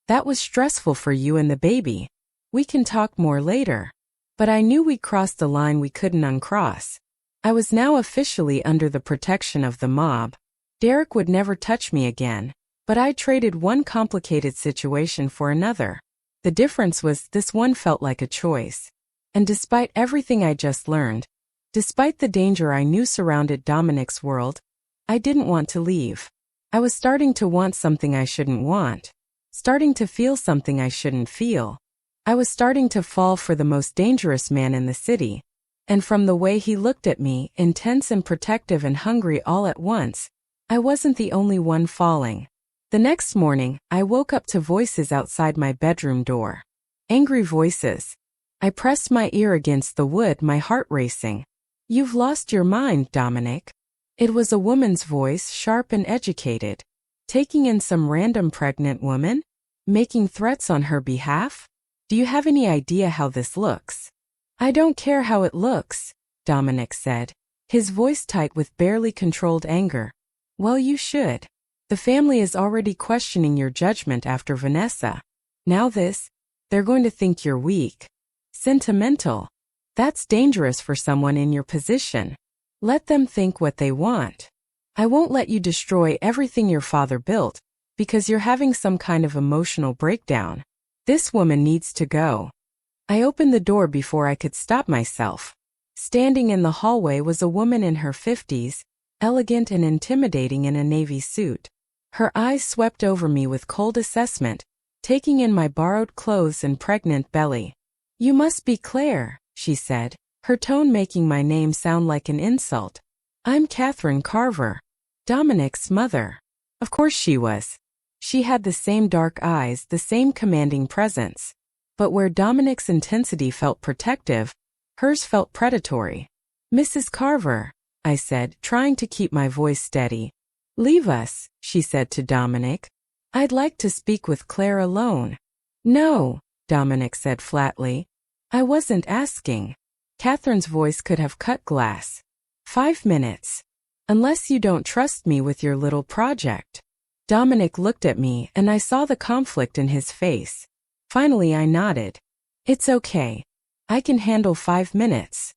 "That was stressful for you and the baby. We can talk more later." But I knew we'd crossed a line we couldn't uncross. I was now officially under the protection of the mob. Derek would never touch me again. But I traded one complicated situation for another. The difference was this one felt like a choice. And despite everything I just learned, despite the danger I knew surrounded Dominic's world, I didn't want to leave. I was starting to want something I shouldn't want. Starting to feel something I shouldn't feel. I was starting to fall for the most dangerous man in the city. And from the way he looked at me, intense and protective and hungry all at once, I wasn't the only one falling. The next morning, I woke up to voices outside my bedroom door. Angry voices. I pressed my ear against the wood, my heart racing. "You've lost your mind, Dominic." It was a woman's voice, sharp and educated. Taking in some random pregnant woman? Making threats on her behalf? "Do you have any idea how this looks?" "I don't care how it looks," Dominic said, his voice tight with barely controlled anger. "Well, you should. The family is already questioning your judgment after Vanessa. Now they're going to think you're weak. Sentimental. That's dangerous for someone in your position. Let them think what they want. I won't let you destroy everything your father built, because you're having some kind of emotional breakdown. This woman needs to go." I opened the door before I could stop myself. Standing in the hallway was a woman in her 50s, elegant and intimidating in a navy suit. Her eyes swept over me with cold assessment, taking in my borrowed clothes and pregnant belly. "You must be Claire," she said, her tone making my name sound like an insult. "I'm Catherine Carver, Dominic's mother." Of course she was. She had the same dark eyes, the same commanding presence. But where Dominic's intensity felt protective, hers felt predatory. "Mrs. Carver," I said, trying to keep my voice steady. "Leave us," she said to Dominic. "I'd like to speak with Claire alone." "No," Dominic said flatly. "I wasn't asking." Catherine's voice could have cut glass. "5 minutes. Unless you don't trust me with your little project." Dominic looked at me and I saw the conflict in his face. Finally I nodded. "It's okay. I can handle 5 minutes."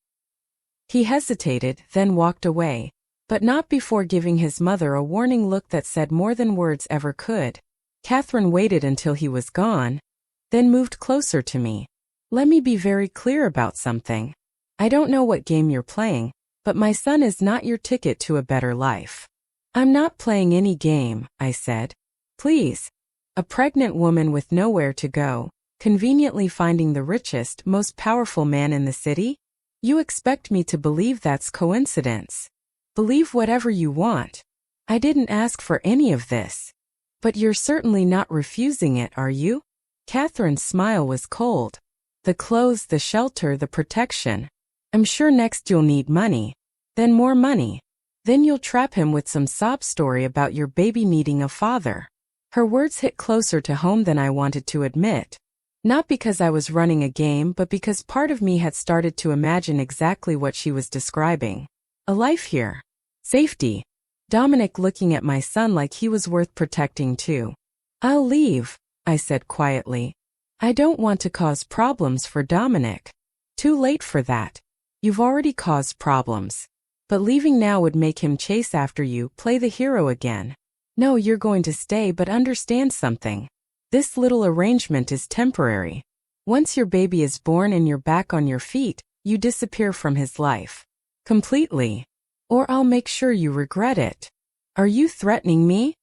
He hesitated, then walked away, but not before giving his mother a warning look that said more than words ever could. Catherine waited until he was gone, then moved closer to me. "Let me be very clear about something. I don't know what game you're playing, but my son is not your ticket to a better life." "I'm not playing any game," I said. "Please." A pregnant woman with nowhere to go, conveniently finding the richest, most powerful man in the city? You expect me to believe that's coincidence? Believe whatever you want. I didn't ask for any of this. But you're certainly not refusing it, are you? Catherine's smile was cold. "The clothes, the shelter, the protection. I'm sure next you'll need money. Then more money. Then you'll trap him with some sob story about your baby needing a father." Her words hit closer to home than I wanted to admit. Not because I was running a game, but because part of me had started to imagine exactly what she was describing. A life here. Safety. Dominic looking at my son like he was worth protecting too. "I'll leave," I said quietly. "I don't want to cause problems for Dominic." "Too late for that. You've already caused problems. But leaving now would make him chase after you, play the hero again. No, you're going to stay, but understand something. This little arrangement is temporary. Once your baby is born and you're back on your feet, you disappear from his life. Completely. Or I'll make sure you regret it." "Are you threatening me?"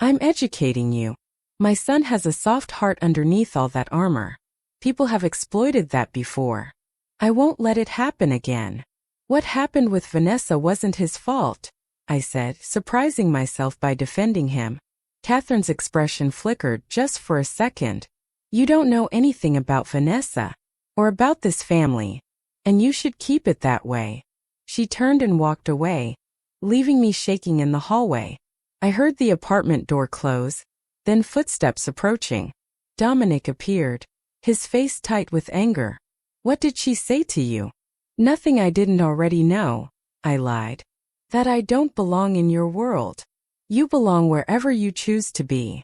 "I'm educating you. My son has a soft heart underneath all that armor. People have exploited that before. I won't let it happen again." "What happened with Vanessa wasn't his fault," I said, surprising myself by defending him. Catherine's expression flickered just for a second. "You don't know anything about Vanessa. Or about this family. And you should keep it that way." She turned and walked away, leaving me shaking in the hallway. I heard the apartment door close, then footsteps approaching. Dominic appeared, his face tight with anger. "What did she say to you?" "Nothing I didn't already know," I lied. "That I don't belong in your world. You belong wherever you choose to be."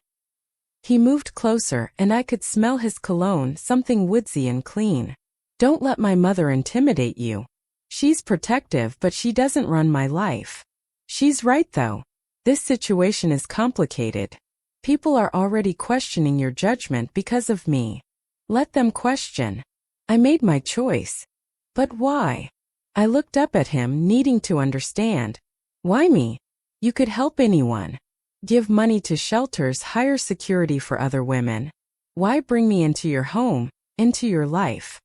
He moved closer and I could smell his cologne, something woodsy and clean. "Don't let my mother intimidate you. She's protective, but she doesn't run my life." "She's right though. This situation is complicated. People are already questioning your judgment because of me. Let them question. I made my choice." "But why?" I looked up at him, needing to understand. "Why me? You could help anyone. Give money to shelters, hire security for other women. Why bring me into your home, into your life?"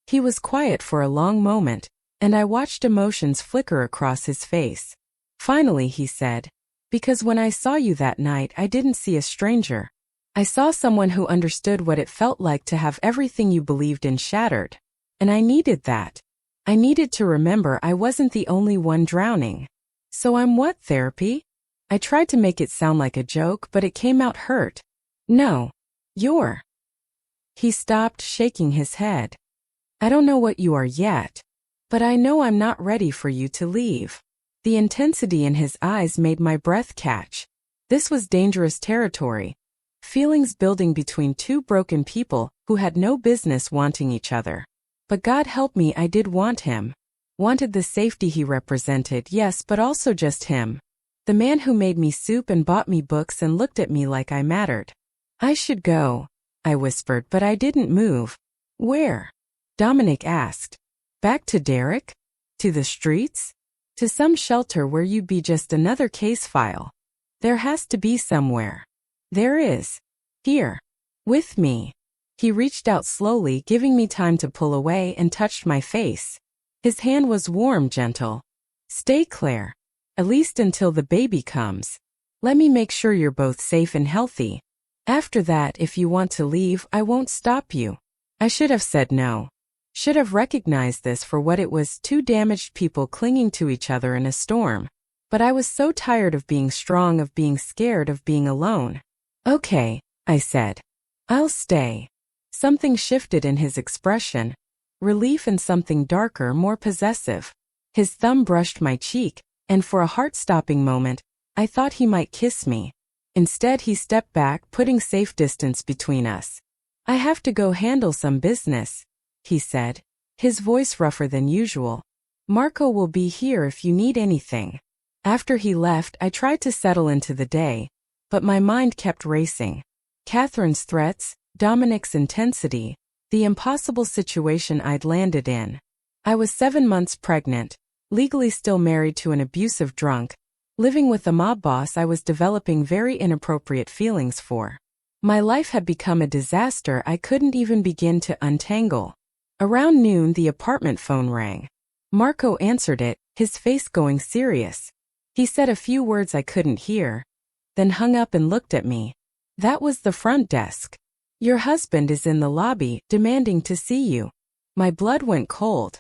He was quiet for a long moment, and I watched emotions flicker across his face. Finally he said, "Because when I saw you that night, I didn't see a stranger. I saw someone who understood what it felt like to have everything you believed in shattered. And I needed that. I needed to remember I wasn't the only one drowning. So I'm what, therapy?" I tried to make it sound like a joke, but it came out hurt. "No. You're." He stopped, shaking his head. "I don't know what you are yet. But I know I'm not ready for you to leave." The intensity in his eyes made my breath catch. This was dangerous territory. Feelings building between two broken people who had no business wanting each other. But God help me, I did want him. Wanted the safety he represented, yes, but also just him. The man who made me soup and bought me books and looked at me like I mattered. "I should go," I whispered, but I didn't move. "Where?" Dominic asked. "Back to Derek? To the streets? To some shelter where you'd be just another case file? There has to be somewhere." "There is. Here." With me. He reached out slowly, giving me time to pull away, and touched my face. His hand was warm, gentle. Stay, Claire. At least until the baby comes. Let me make sure you're both safe and healthy. After that, if you want to leave, I won't stop you. I should have said no. Should have recognized this for what it was, two damaged people clinging to each other in a storm. But I was so tired of being strong, of being scared, of being alone. Okay, I said. I'll stay. Something shifted in his expression. Relief and something darker, more possessive. His thumb brushed my cheek, and for a heart-stopping moment, I thought he might kiss me. Instead, he stepped back, putting safe distance between us. I have to go handle some business, he said, his voice rougher than usual. Marco will be here if you need anything. After he left, I tried to settle into the day, but my mind kept racing. Catherine's threats, Dominic's intensity, the impossible situation I'd landed in. I was 7 months pregnant, legally still married to an abusive drunk, living with a mob boss I was developing very inappropriate feelings for. My life had become a disaster I couldn't even begin to untangle. Around noon, the apartment phone rang. Marco answered it, his face going serious. He said a few words I couldn't hear, then hung up and looked at me. That was the front desk. Your husband is in the lobby, demanding to see you. My blood went cold.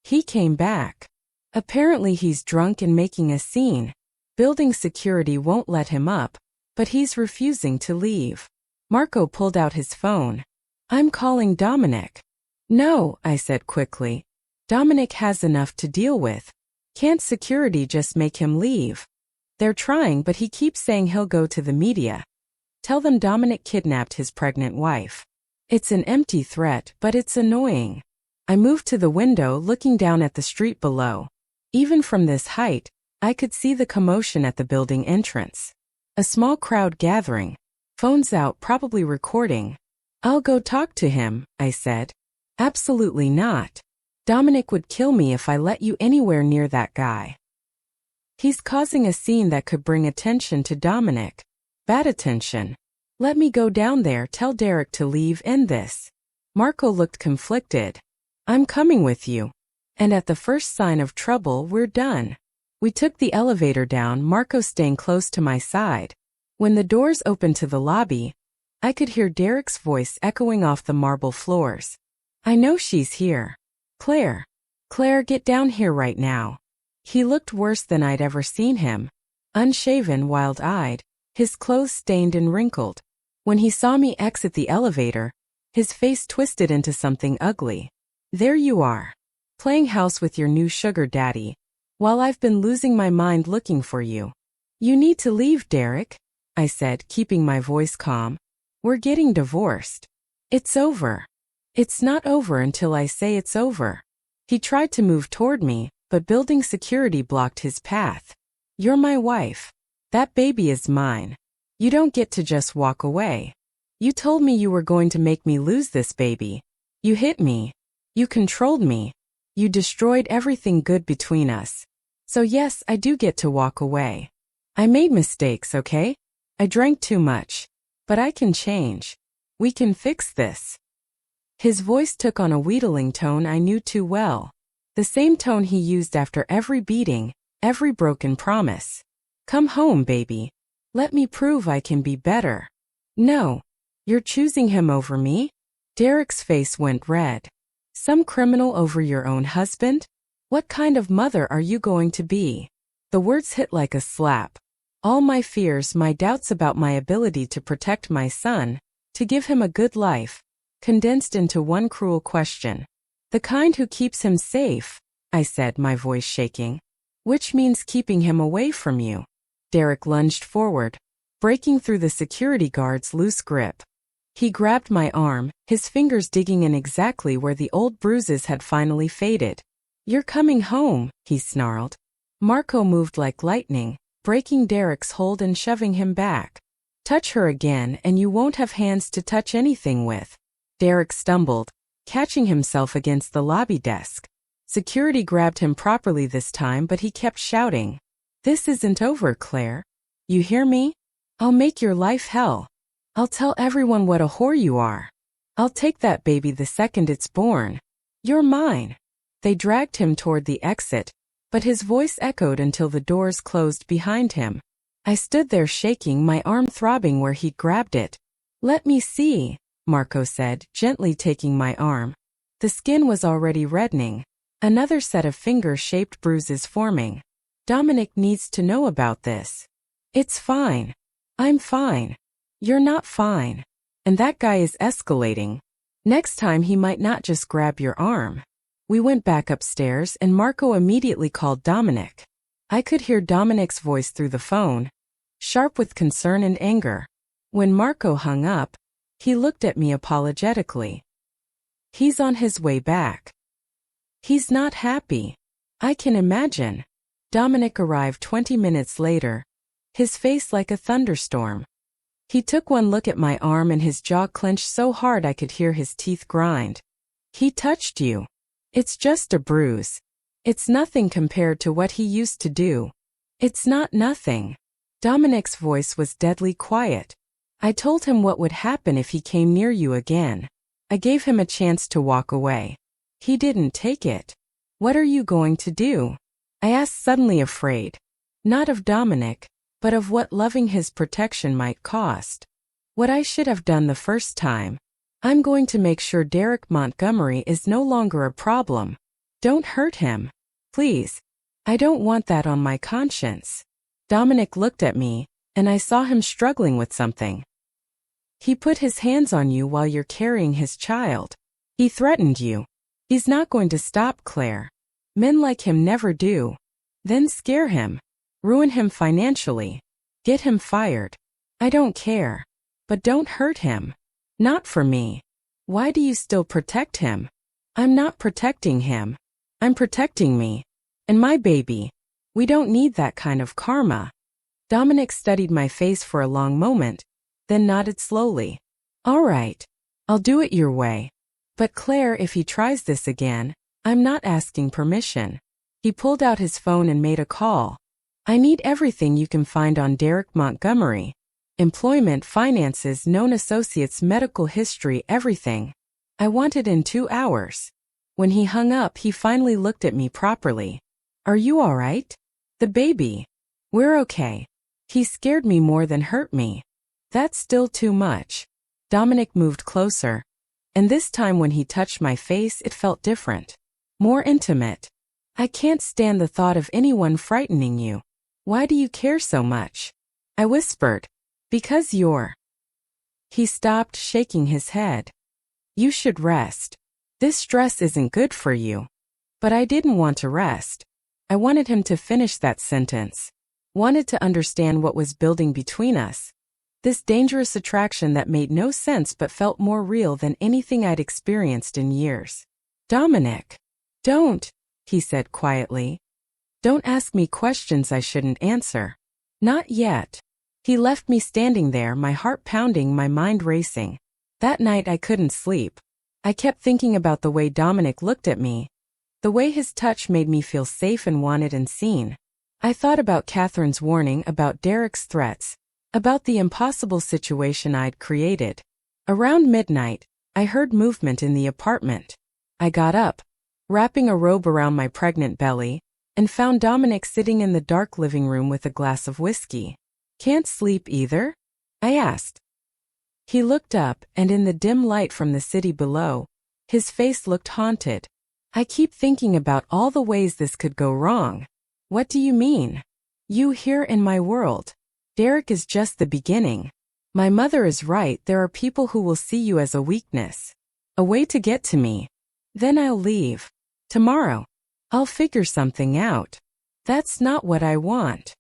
He came back. Apparently he's drunk and making a scene. Building security won't let him up, but he's refusing to leave. Marco pulled out his phone. I'm calling Dominic. No, I said quickly. Dominic has enough to deal with. Can't security just make him leave? They're trying, but he keeps saying he'll go to the media. Tell them Dominic kidnapped his pregnant wife. It's an empty threat, but it's annoying. I moved to the window, looking down at the street below. Even from this height, I could see the commotion at the building entrance. A small crowd gathering. Phones out, probably recording. I'll go talk to him, I said. Absolutely not. Dominic would kill me if I let you anywhere near that guy. He's causing a scene that could bring attention to Dominic. Bad attention. Let me go down there, tell Derek to leave, end this. Marco looked conflicted. I'm coming with you. And at the first sign of trouble, we're done. We took the elevator down, Marco staying close to my side. When the doors opened to the lobby, I could hear Derek's voice echoing off the marble floors. I know she's here. Claire. Claire, get down here right now. He looked worse than I'd ever seen him. Unshaven, wild-eyed, his clothes stained and wrinkled. When he saw me exit the elevator, his face twisted into something ugly. There you are. Playing house with your new sugar daddy, while I've been losing my mind looking for you. You need to leave, Derek, I said, keeping my voice calm. We're getting divorced. It's over. It's not over until I say it's over. He tried to move toward me, but building security blocked his path. You're my wife. That baby is mine. You don't get to just walk away. You told me you were going to make me lose this baby. You hit me. You controlled me. You destroyed everything good between us. So yes, I do get to walk away. I made mistakes, okay? I drank too much. But I can change. We can fix this. His voice took on a wheedling tone I knew too well. The same tone he used after every beating, every broken promise. Come home, baby. Let me prove I can be better. No. You're choosing him over me? Derek's face went red. Some criminal over your own husband? What kind of mother are you going to be? The words hit like a slap. All my fears, my doubts about my ability to protect my son, to give him a good life, condensed into one cruel question. The kind who keeps him safe, I said, my voice shaking. Which means keeping him away from you. Derek lunged forward, breaking through the security guard's loose grip. He grabbed my arm, his fingers digging in exactly where the old bruises had finally faded. You're coming home, he snarled. Marco moved like lightning, breaking Derek's hold and shoving him back. Touch her again and you won't have hands to touch anything with. Derek stumbled, catching himself against the lobby desk. Security grabbed him properly this time, but he kept shouting. This isn't over, Claire. You hear me? I'll make your life hell. I'll tell everyone what a whore you are. I'll take that baby the second it's born. You're mine. They dragged him toward the exit, but his voice echoed until the doors closed behind him. I stood there shaking, my arm throbbing where he'd grabbed it. Let me see, Marco said, gently taking my arm. The skin was already reddening. Another set of finger-shaped bruises forming. Dominic needs to know about this. It's fine. I'm fine. You're not fine. And that guy is escalating. Next time he might not just grab your arm. We went back upstairs and Marco immediately called Dominic. I could hear Dominic's voice through the phone, sharp with concern and anger. When Marco hung up, he looked at me apologetically. He's on his way back. He's not happy. I can imagine. Dominic arrived 20 minutes later, his face like a thunderstorm. He took one look at my arm and his jaw clenched so hard I could hear his teeth grind. He touched you. It's just a bruise. It's nothing compared to what he used to do. It's not nothing. Dominic's voice was deadly quiet. I told him what would happen if he came near you again. I gave him a chance to walk away. He didn't take it. What are you going to do? I asked, suddenly afraid. Not of Dominic, but of what loving his protection might cost. What I should have done the first time. I'm going to make sure Derek Montgomery is no longer a problem. Don't hurt him. Please. I don't want that on my conscience. Dominic looked at me, and I saw him struggling with something. He put his hands on you while you're carrying his child. He threatened you. He's not going to stop, Claire. Men like him never do. Then scare him. Ruin him financially. Get him fired. I don't care. But don't hurt him. Not for me. Why do you still protect him? I'm not protecting him. I'm protecting me. And my baby. We don't need that kind of karma. Dominic studied my face for a long moment, then nodded slowly. All right. I'll do it your way. But Claire, if he tries this again, I'm not asking permission. He pulled out his phone and made a call. I need everything you can find on Derek Montgomery. Employment, finances, known associates, medical history, everything. I want it in 2 hours. When he hung up, he finally looked at me properly. Are you all right? The baby. We're okay. He scared me more than hurt me. That's still too much. Dominic moved closer. And this time when he touched my face, it felt different. More intimate. I can't stand the thought of anyone frightening you. Why do you care so much? I whispered. Because you're. He stopped, shaking his head. You should rest. This stress isn't good for you. But I didn't want to rest. I wanted him to finish that sentence. Wanted to understand what was building between us. This dangerous attraction that made no sense but felt more real than anything I'd experienced in years. Dominic. Don't, he said quietly. Don't ask me questions I shouldn't answer. Not yet. He left me standing there, my heart pounding, my mind racing. That night I couldn't sleep. I kept thinking about the way Dominic looked at me. The way his touch made me feel safe and wanted and seen. I thought about Catherine's warning, about Derek's threats, about the impossible situation I'd created. Around midnight, I heard movement in the apartment. I got up, wrapping a robe around my pregnant belly, and found Dominic sitting in the dark living room with a glass of whiskey. Can't sleep either? I asked. He looked up, and in the dim light from the city below, his face looked haunted. I keep thinking about all the ways this could go wrong. What do you mean? You here in my world. Derek is just the beginning. My mother is right, there are people who will see you as a weakness. A way to get to me. Then I'll leave. Tomorrow. I'll figure something out. That's not what I want.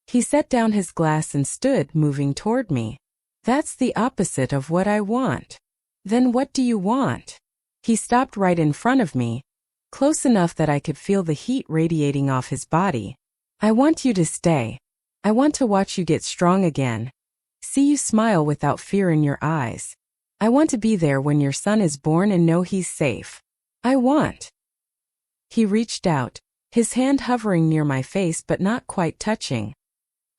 He set down his glass and stood, moving toward me. That's the opposite of what I want. Then what do you want? He stopped right in front of me, close enough that I could feel the heat radiating off his body. I want you to stay. I want to watch you get strong again. See you smile without fear in your eyes. I want to be there when your son is born and know he's safe. I want. He reached out, his hand hovering near my face but not quite touching.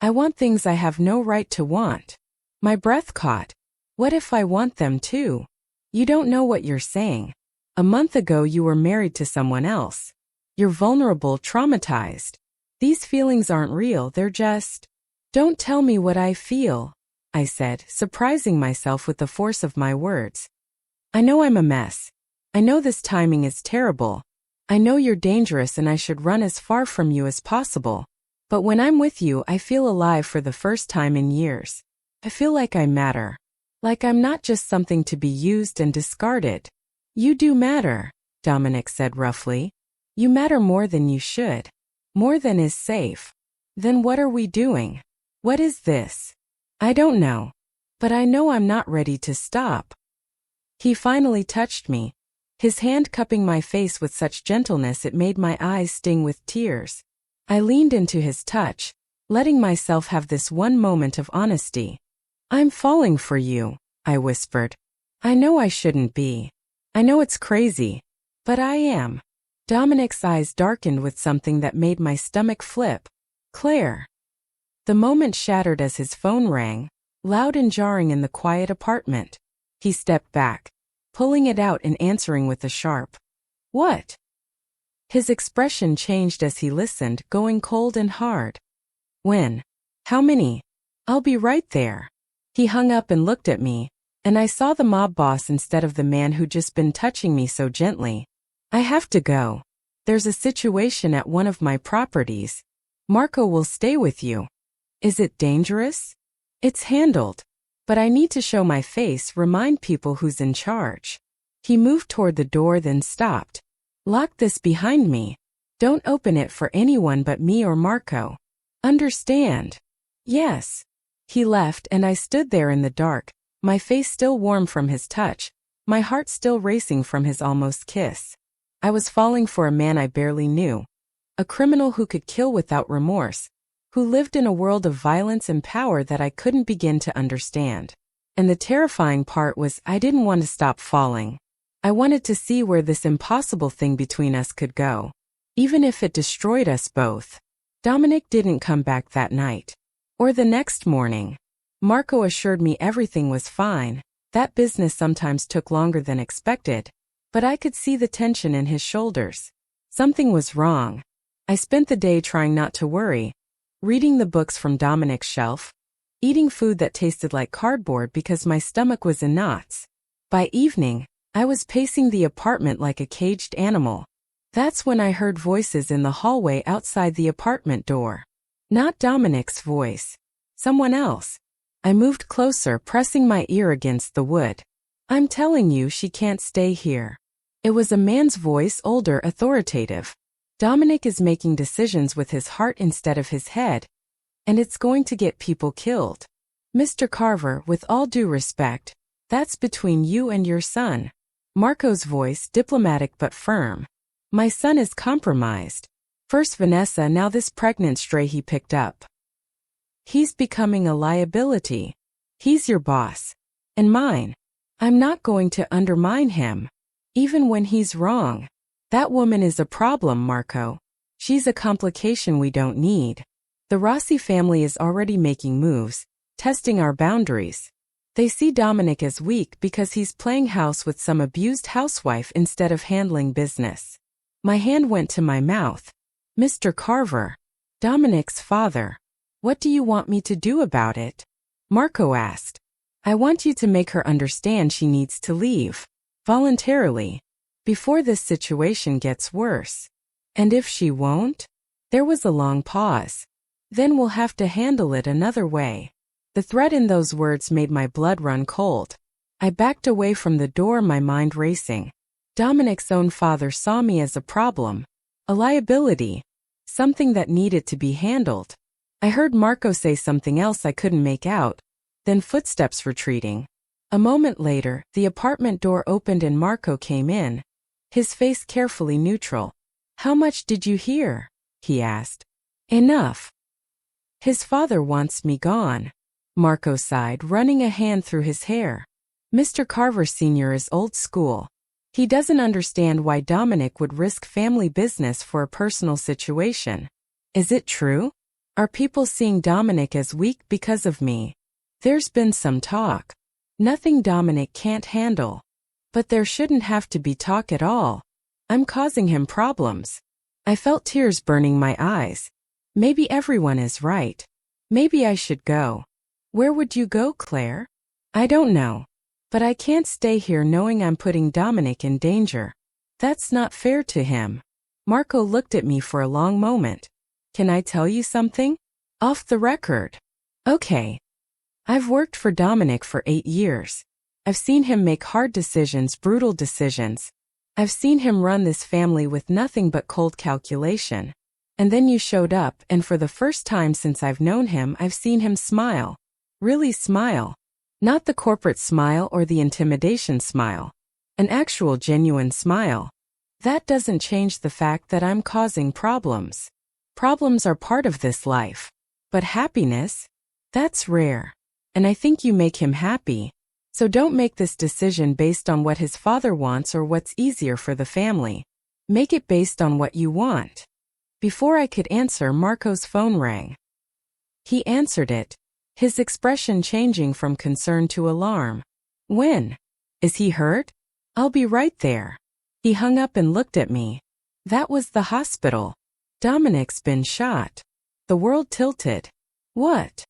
I want things I have no right to want. My breath caught. What if I want them too? You don't know what you're saying. A month ago you were married to someone else. You're vulnerable, traumatized. These feelings aren't real, they're just... Don't tell me what I feel, I said, surprising myself with the force of my words. I know I'm a mess. I know this timing is terrible. I know you're dangerous and I should run as far from you as possible. But when I'm with you, I feel alive for the first time in years. I feel like I matter. Like I'm not just something to be used and discarded. You do matter, Dominic said roughly. You matter more than you should. More than is safe. Then what are we doing? What is this? I don't know. But I know I'm not ready to stop. He finally touched me, his hand cupping my face with such gentleness it made my eyes sting with tears. I leaned into his touch, letting myself have this one moment of honesty. I'm falling for you, I whispered. I know I shouldn't be. I know it's crazy. But I am. Dominic's eyes darkened with something that made my stomach flip. Claire. The moment shattered as his phone rang, loud and jarring in the quiet apartment. He stepped back, pulling it out and answering with a sharp, "What?" His expression changed as he listened, going cold and hard. "When? How many? I'll be right there." He hung up and looked at me, and I saw the mob boss instead of the man who'd just been touching me so gently. "I have to go. There's a situation at one of my properties. Marco will stay with you." "Is it dangerous?" "It's handled. But I need to show my face, remind people who's in charge." He moved toward the door then stopped. "Lock this behind me. Don't open it for anyone but me or Marco. Understand?" "Yes." He left and I stood there in the dark, my face still warm from his touch, my heart still racing from his almost kiss. I was falling for a man I barely knew. A criminal who could kill without remorse, who lived in a world of violence and power that I couldn't begin to understand. And the terrifying part was I didn't want to stop falling. I wanted to see where this impossible thing between us could go, even if it destroyed us both. Dominic didn't come back that night. Or the next morning. Marco assured me everything was fine. That business sometimes took longer than expected, but I could see the tension in his shoulders. Something was wrong. I spent the day trying not to worry, reading the books from Dominic's shelf, eating food that tasted like cardboard because my stomach was in knots. By evening, I was pacing the apartment like a caged animal. That's when I heard voices in the hallway outside the apartment door. Not Dominic's voice. Someone else. I moved closer, pressing my ear against the wood. "I'm telling you she can't stay here." It was a man's voice, older, authoritative. "Dominic is making decisions with his heart instead of his head, and it's going to get people killed. Mr. Carver, with all due respect, that's between you and your son." Marco's voice, diplomatic but firm. "My son is compromised. First Vanessa, now this pregnant stray he picked up. He's becoming a liability. He's your boss. And mine. I'm not going to undermine him. Even when he's wrong. That woman is a problem, Marco. She's a complication we don't need. The Rossi family is already making moves, testing our boundaries. They see Dominic as weak because he's playing house with some abused housewife instead of handling business." My hand went to my mouth. "Mr. Carver, Dominic's father, what do you want me to do about it?" Marco asked. "I want you to make her understand she needs to leave. Voluntarily. Before this situation gets worse. And if she won't?" There was a long pause. "Then we'll have to handle it another way." The threat in those words made my blood run cold. I backed away from the door, my mind racing. Dominic's own father saw me as a problem. A liability. Something that needed to be handled. I heard Marco say something else I couldn't make out, then footsteps retreating. A moment later, the apartment door opened and Marco came in, his face carefully neutral. "How much did you hear?" he asked. "Enough. His father wants me gone." Marco sighed, running a hand through his hair. "Mr. Carver Sr. is old school. He doesn't understand why Dominic would risk family business for a personal situation. Is it true? Are people seeing Dominic as weak because of me?" "There's been some talk." Nothing Dominic can't handle. But there shouldn't have to be talk at all. I'm causing him problems. I felt tears burning my eyes. Maybe everyone is right. Maybe I should go. Where would you go, Claire? I don't know. But I can't stay here knowing I'm putting Dominic in danger. That's not fair to him. Marco looked at me for a long moment. Can I tell you something? Off the record. Okay. I've worked for Dominic for 8 years. I've seen him make hard decisions, brutal decisions. I've seen him run this family with nothing but cold calculation. And then you showed up, and for the first time since I've known him, I've seen him smile. Really smile. Not the corporate smile or the intimidation smile. An actual genuine smile. That doesn't change the fact that I'm causing problems. Problems are part of this life. But happiness? That's rare. And I think you make him happy. So don't make this decision based on what his father wants or what's easier for the family. Make it based on what you want. Before I could answer, Marco's phone rang. He answered it, his expression changing from concern to alarm. When? Is he hurt? I'll be right there. He hung up and looked at me. That was the hospital. Dominic's been shot. The world tilted. What?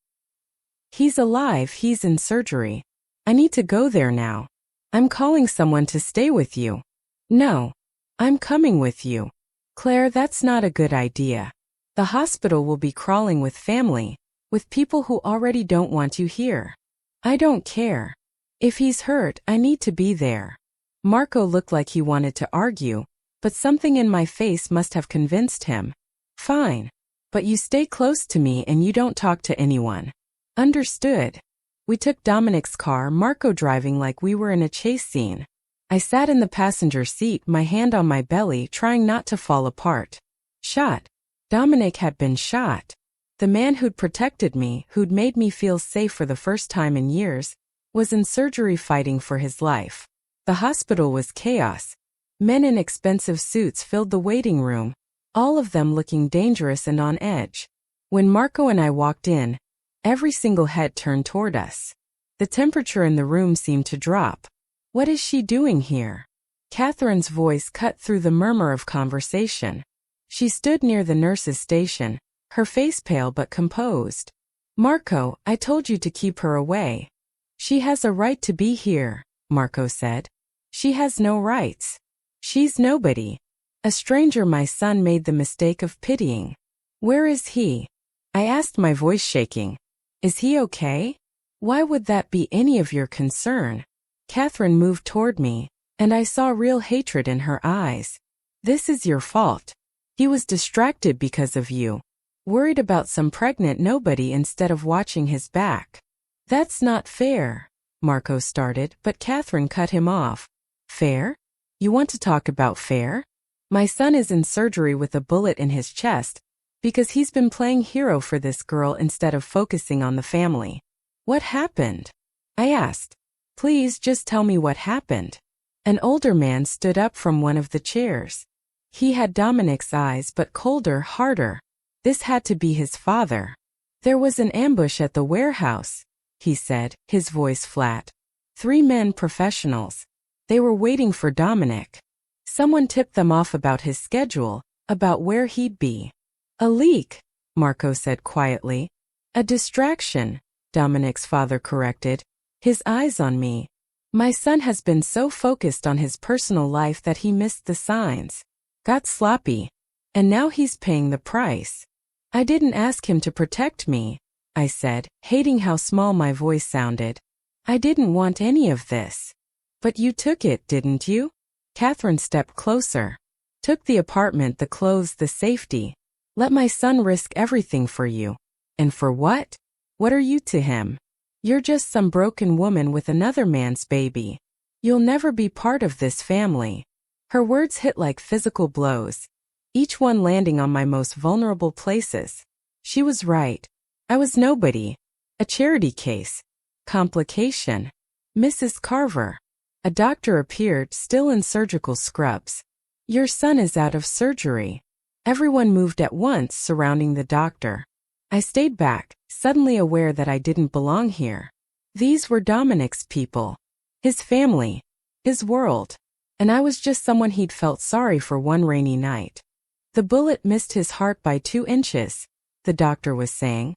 He's alive, he's in surgery. I need to go there now. I'm calling someone to stay with you. No. I'm coming with you. Claire, that's not a good idea. The hospital will be crawling with family, with people who already don't want you here. I don't care. If he's hurt, I need to be there. Marco looked like he wanted to argue, but something in my face must have convinced him. Fine. But you stay close to me and you don't talk to anyone. Understood. We took Dominic's car, Marco driving like we were in a chase scene. I sat in the passenger seat, my hand on my belly, trying not to fall apart. Shot. Dominic had been shot. The man who'd protected me, who'd made me feel safe for the first time in years, was in surgery fighting for his life. The hospital was chaos. Men in expensive suits filled the waiting room, all of them looking dangerous and on edge. When Marco and I walked in, every single head turned toward us. The temperature in the room seemed to drop. What is she doing here? Catherine's voice cut through the murmur of conversation. She stood near the nurse's station, her face pale but composed. Marco, I told you to keep her away. She has a right to be here, Marco said. She has no rights. She's nobody. A stranger my son made the mistake of pitying. Where is he? I asked, my voice shaking. Is he okay? Why would that be any of your concern? Catherine moved toward me, and I saw real hatred in her eyes. This is your fault. He was distracted because of you. Worried about some pregnant nobody instead of watching his back. That's not fair, Marco started, but Catherine cut him off. Fair? You want to talk about fair? My son is in surgery with a bullet in his chest, because he's been playing hero for this girl instead of focusing on the family. What happened? I asked. Please just tell me what happened. An older man stood up from one of the chairs. He had Dominic's eyes, but colder, harder. This had to be his father. There was an ambush at the warehouse, he said, his voice flat. 3 men, professionals. They were waiting for Dominic. Someone tipped them off about his schedule, about where he'd be. A leak, Marco said quietly. A distraction, Dominic's father corrected, his eyes on me. My son has been so focused on his personal life that he missed the signs. Got sloppy. And now he's paying the price. I didn't ask him to protect me, I said, hating how small my voice sounded. I didn't want any of this. But you took it, didn't you? Catherine stepped closer. Took the apartment, the clothes, the safety. Let my son risk everything for you. And for what? What are you to him? You're just some broken woman with another man's baby. You'll never be part of this family. Her words hit like physical blows, each one landing on my most vulnerable places. She was right. I was nobody. A charity case. Complication. Mrs. Carver. A doctor appeared, still in surgical scrubs. Your son is out of surgery. Everyone moved at once, surrounding the doctor. I stayed back, suddenly aware that I didn't belong here. These were Dominic's people. His family. His world. And I was just someone he'd felt sorry for one rainy night. The bullet missed his heart by 2 inches, the doctor was saying.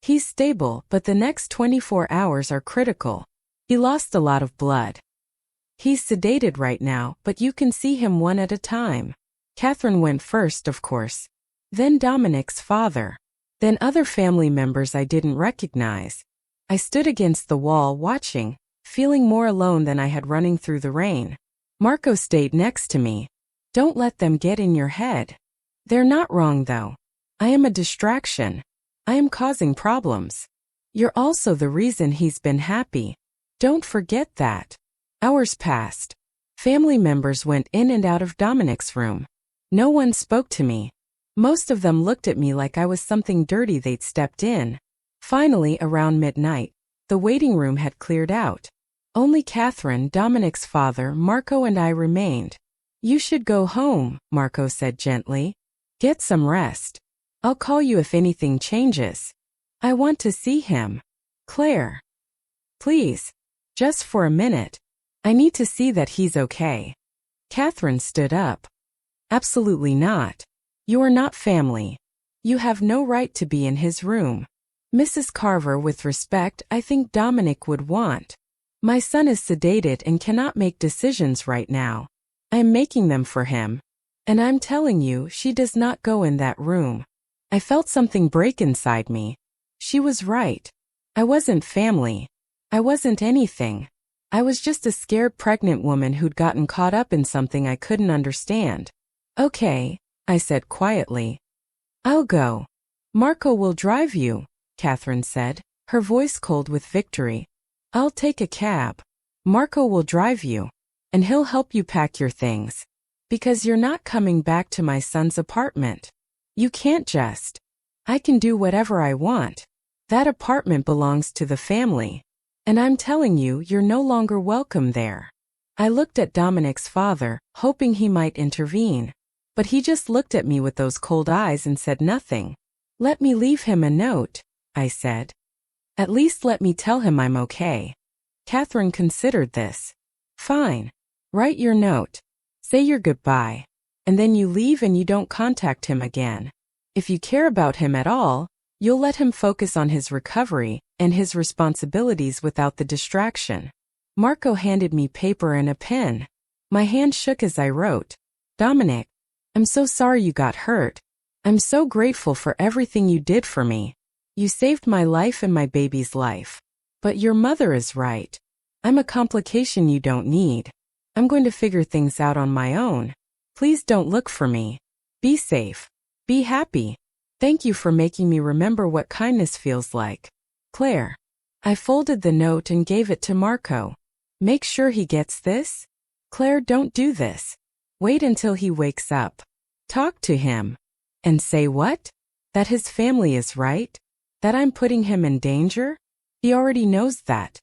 He's stable, but the next 24 hours are critical. He lost a lot of blood. He's sedated right now, but you can see him one at a time. Catherine went first, of course. Then Dominic's father. Then other family members I didn't recognize. I stood against the wall watching, feeling more alone than I had running through the rain. Marco stayed next to me. Don't let them get in your head. They're not wrong though. I am a distraction. I am causing problems. You're also the reason he's been happy. Don't forget that. Hours passed. Family members went in and out of Dominic's room. No one spoke to me. Most of them looked at me like I was something dirty they'd stepped in. Finally, around midnight, the waiting room had cleared out. Only Catherine, Dominic's father, Marco and I remained. You should go home, Marco said gently. Get some rest. I'll call you if anything changes. I want to see him. Claire. Please. Just for a minute. I need to see that he's okay. Catherine stood up. Absolutely not. You are not family. You have no right to be in his room. Mrs. Carver, with respect, I think Dominic would want. My son is sedated and cannot make decisions right now. I am making them for him. And I'm telling you, she does not go in that room. I felt something break inside me. She was right. I wasn't family. I wasn't anything. I was just a scared pregnant woman who'd gotten caught up in something I couldn't understand. Okay, I said quietly. I'll go. Marco will drive you, Catherine said, her voice cold with victory. I'll take a cab. Marco will drive you. And he'll help you pack your things. Because you're not coming back to my son's apartment. You can't just. I can do whatever I want. That apartment belongs to the family. And I'm telling you, you're no longer welcome there. I looked at Dominic's father, hoping he might intervene. But he just looked at me with those cold eyes and said nothing. Let me leave him a note, I said. At least let me tell him I'm okay. Catherine considered this. Fine. Write your note. Say your goodbye. And then you leave and you don't contact him again. If you care about him at all, you'll let him focus on his recovery and his responsibilities without the distraction. Marco handed me paper and a pen. My hand shook as I wrote. Dominic, I'm so sorry you got hurt. I'm so grateful for everything you did for me. You saved my life and my baby's life. But your mother is right. I'm a complication you don't need. I'm going to figure things out on my own. Please don't look for me. Be safe. Be happy. Thank you for making me remember what kindness feels like. Claire. I folded the note and gave it to Marco. Make sure he gets this? Claire, don't do this. Wait until he wakes up. Talk to him. And say what? That his family is right? That I'm putting him in danger? He already knows that.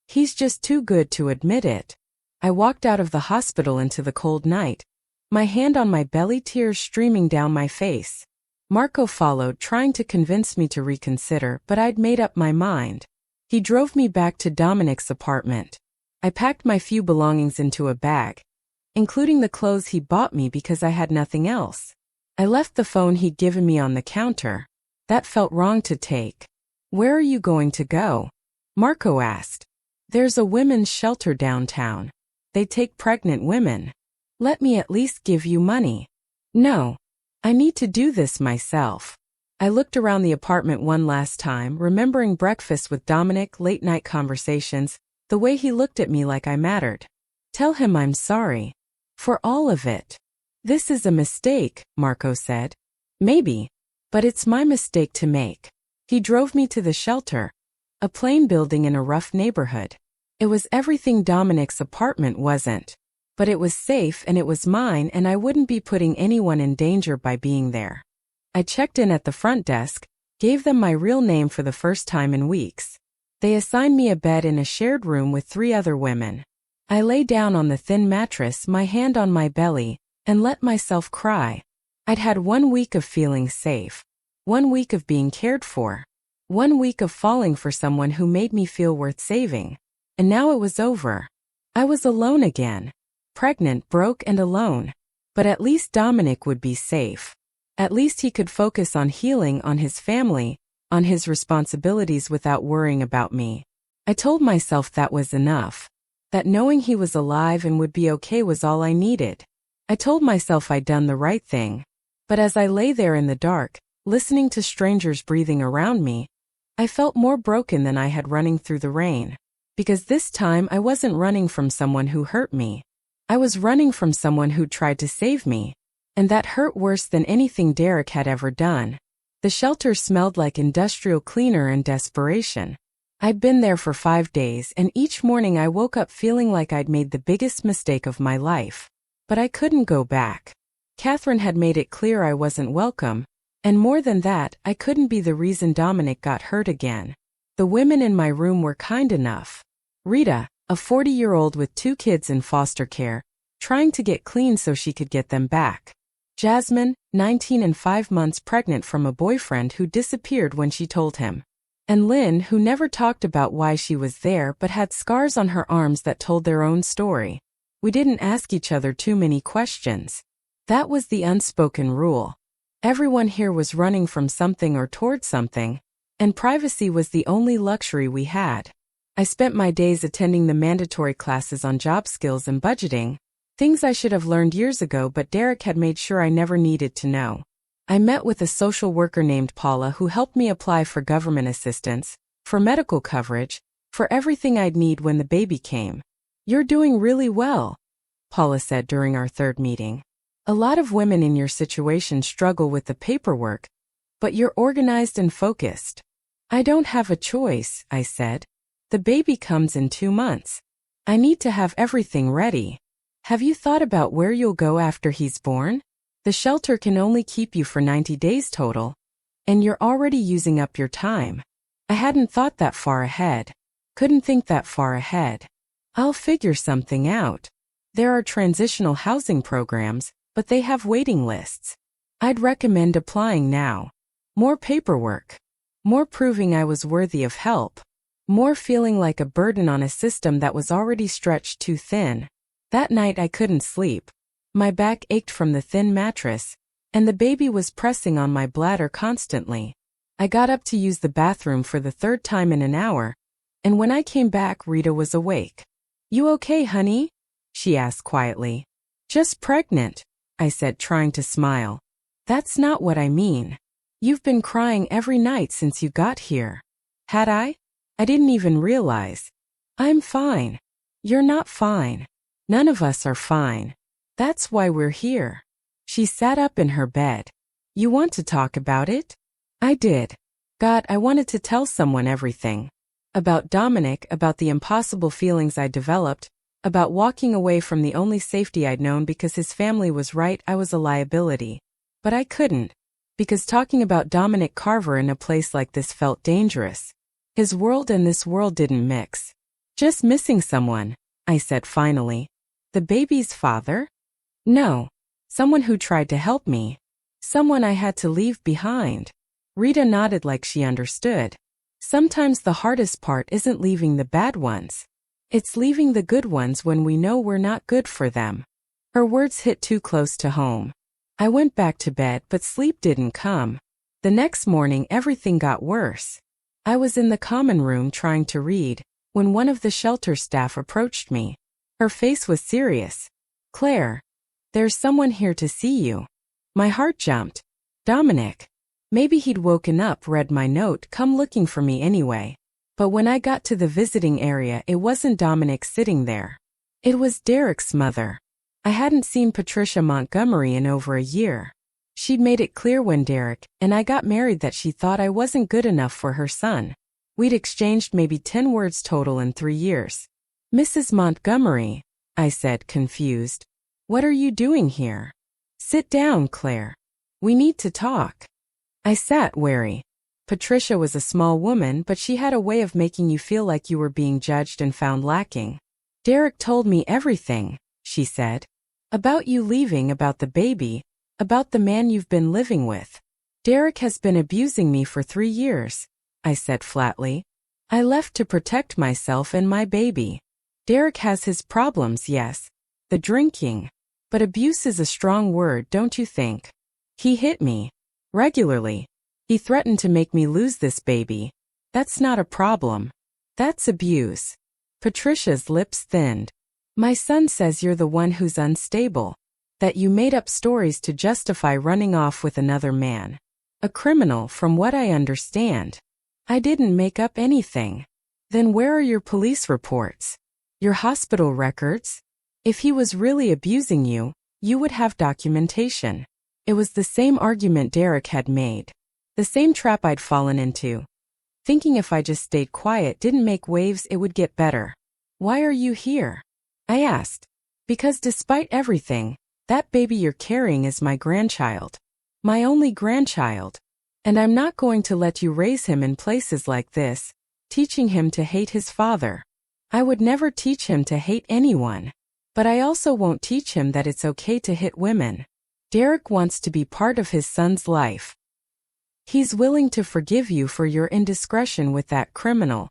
He's just too good to admit it. I walked out of the hospital into the cold night, my hand on my belly, tears streaming down my face. Marco followed, trying to convince me to reconsider, but I'd made up my mind. He drove me back to Dominic's apartment. I packed my few belongings into a bag, including the clothes he bought me because I had nothing else. I left the phone he'd given me on the counter. That felt wrong to take. Where are you going to go? Marco asked. There's a women's shelter downtown. They take pregnant women. Let me at least give you money. No. I need to do this myself. I looked around the apartment one last time, remembering breakfast with Dominic, late-night conversations, the way he looked at me like I mattered. Tell him I'm sorry. For all of it. This is a mistake, Marco said. Maybe. But it's my mistake to make. He drove me to the shelter, a plain building in a rough neighborhood. It was everything Dominic's apartment wasn't. But it was safe and it was mine, and I wouldn't be putting anyone in danger by being there. I checked in at the front desk, gave them my real name for the first time in weeks. They assigned me a bed in a shared room with 3 other women. I lay down on the thin mattress, my hand on my belly, and let myself cry. I'd had 1 week of feeling safe. 1 week of being cared for. 1 week of falling for someone who made me feel worth saving. And now it was over. I was alone again. Pregnant, broke, and alone. But at least Dominic would be safe. At least he could focus on healing, on his family, on his responsibilities without worrying about me. I told myself that was enough. That knowing he was alive and would be okay was all I needed. I told myself I'd done the right thing. But as I lay there in the dark, listening to strangers breathing around me, I felt more broken than I had running through the rain. Because this time I wasn't running from someone who hurt me. I was running from someone who tried to save me. And that hurt worse than anything Derek had ever done. The shelter smelled like industrial cleaner and desperation. I'd been there for 5 days, and each morning I woke up feeling like I'd made the biggest mistake of my life. But I couldn't go back. Catherine had made it clear I wasn't welcome, and more than that, I couldn't be the reason Dominic got hurt again. The women in my room were kind enough. Rita, a 40-year-old with 2 kids in foster care, trying to get clean so she could get them back. Jasmine, 19 and 5 months pregnant from a boyfriend who disappeared when she told him. And Lynn, who never talked about why she was there but had scars on her arms that told their own story. We didn't ask each other too many questions. That was the unspoken rule. Everyone here was running from something or toward something, and privacy was the only luxury we had. I spent my days attending the mandatory classes on job skills and budgeting, things I should have learned years ago but Derek had made sure I never needed to know. I met with a social worker named Paula who helped me apply for government assistance, for medical coverage, for everything I'd need when the baby came. "You're doing really well," Paula said during our 3rd meeting. "A lot of women in your situation struggle with the paperwork, but you're organized and focused." "I don't have a choice," I said. "The baby comes in 2 months. I need to have everything ready." "Have you thought about where you'll go after he's born? The shelter can only keep you for 90 days total, and you're already using up your time." I hadn't thought that far ahead. Couldn't think that far ahead. "I'll figure something out. There are transitional housing programs, but they have waiting lists. I'd recommend applying now. More paperwork. More proving I was worthy of help. More feeling like a burden on a system that was already stretched too thin." That night I couldn't sleep. My back ached from the thin mattress, and the baby was pressing on my bladder constantly. I got up to use the bathroom for the 3rd time in an hour, and when I came back Rita was awake. "You okay, honey?" she asked quietly. "Just pregnant," I said, trying to smile. "That's not what I mean. You've been crying every night since you got here." "Had I? I didn't even realize." "I'm fine." "You're not fine. None of us are fine. That's why we're here." She sat up in her bed. "You want to talk about it?" I did. God, I wanted to tell someone everything. About Dominic, about the impossible feelings I developed, about walking away from the only safety I'd known because his family was right I was a liability. But I couldn't. Because talking about Dominic Carver in a place like this felt dangerous. His world and this world didn't mix. "Just missing someone," I said finally. "The baby's father?" "No. Someone who tried to help me. Someone I had to leave behind." Rita nodded like she understood. "Sometimes the hardest part isn't leaving the bad ones. It's leaving the good ones when we know we're not good for them." Her words hit too close to home. I went back to bed, but sleep didn't come. The next morning everything got worse. I was in the common room trying to read, when one of the shelter staff approached me. Her face was serious. "Claire, there's someone here to see you." My heart jumped. Dominic. Maybe he'd woken up, read my note, come looking for me anyway. But when I got to the visiting area, it wasn't Dominic sitting there. It was Derek's mother. I hadn't seen Patricia Montgomery in over a year. She'd made it clear when Derek and I got married that she thought I wasn't good enough for her son. We'd exchanged maybe 10 words total in 3 years. "Mrs. Montgomery," I said, confused. "What are you doing here?" "Sit down, Claire. We need to talk." I sat, wary. Patricia was a small woman, but she had a way of making you feel like you were being judged and found lacking. "Derek told me everything," she said. "About you leaving, about the baby, about the man you've been living with. Derek has been abusing me for 3 years. I said flatly. I left to protect myself and my baby. Derek has his problems, yes. The drinking. But abuse is a strong word, don't you think? He hit me. Regularly. He threatened to make me lose this baby. That's not a problem. That's abuse. Patricia's lips thinned. My son says you're the one who's unstable. That you made up stories to justify running off with another man. A criminal, from what I understand. I didn't make up anything. Then where are your police reports? Your hospital records? If he was really abusing you, you would have documentation. It was the same argument Derek had made. The same trap I'd fallen into. Thinking if I just stayed quiet didn't make waves, it would get better. Why are you here? I asked. Because despite everything, that baby you're carrying is my grandchild. My only grandchild. And I'm not going to let you raise him in places like this, teaching him to hate his father. I would never teach him to hate anyone. But I also won't teach him that it's okay to hit women. Derek wants to be part of his son's life. He's willing to forgive you for your indiscretion with that criminal.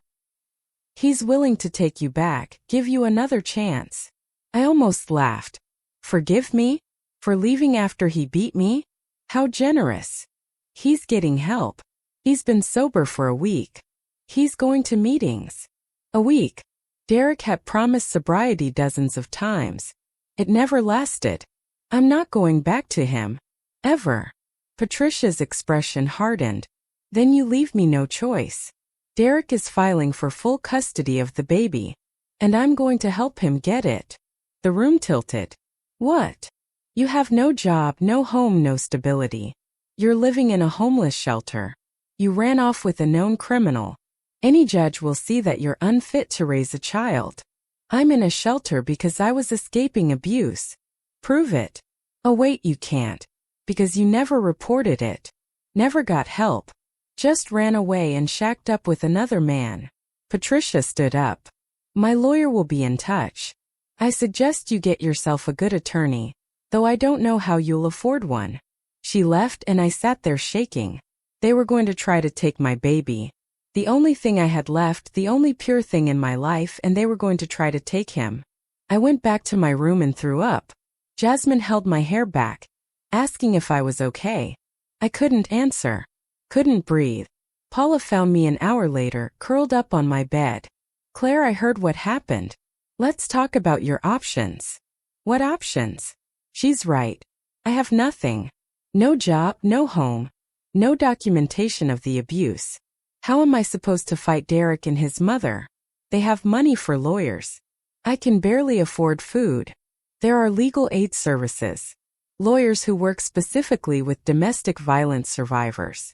He's willing to take you back, give you another chance. I almost laughed. Forgive me? For leaving after he beat me? How generous. He's getting help. He's been sober for a week. He's going to meetings. A week. Derek had promised sobriety dozens of times. It never lasted. I'm not going back to him. Ever. Patricia's expression hardened. Then you leave me no choice. Derek is filing for full custody of the baby. And I'm going to help him get it. The room tilted. What? You have no job, no home, no stability. You're living in a homeless shelter. You ran off with a known criminal. Any judge will see that you're unfit to raise a child. I'm in a shelter because I was escaping abuse. Prove it. Oh wait, you can't. Because you never reported it. Never got help. Just ran away and shacked up with another man. Patricia stood up. My lawyer will be in touch. I suggest you get yourself a good attorney, though I don't know how you'll afford one. She left and I sat there shaking. They were going to try to take my baby. The only thing I had left, the only pure thing in my life, and they were going to try to take him. I went back to my room and threw up. Jasmine held my hair back, asking if I was okay. I couldn't answer. Couldn't breathe. Paula found me an hour later, curled up on my bed. Claire, I heard what happened. Let's talk about your options. What options? She's right. I have nothing. No job, no home. No documentation of the abuse. How am I supposed to fight Derek and his mother? They have money for lawyers. I can barely afford food. There are legal aid services. Lawyers who work specifically with domestic violence survivors.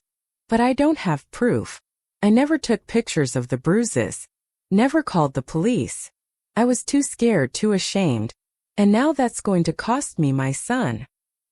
But I don't have proof. I never took pictures of the bruises. Never called the police. I was too scared, too ashamed. And now that's going to cost me my son.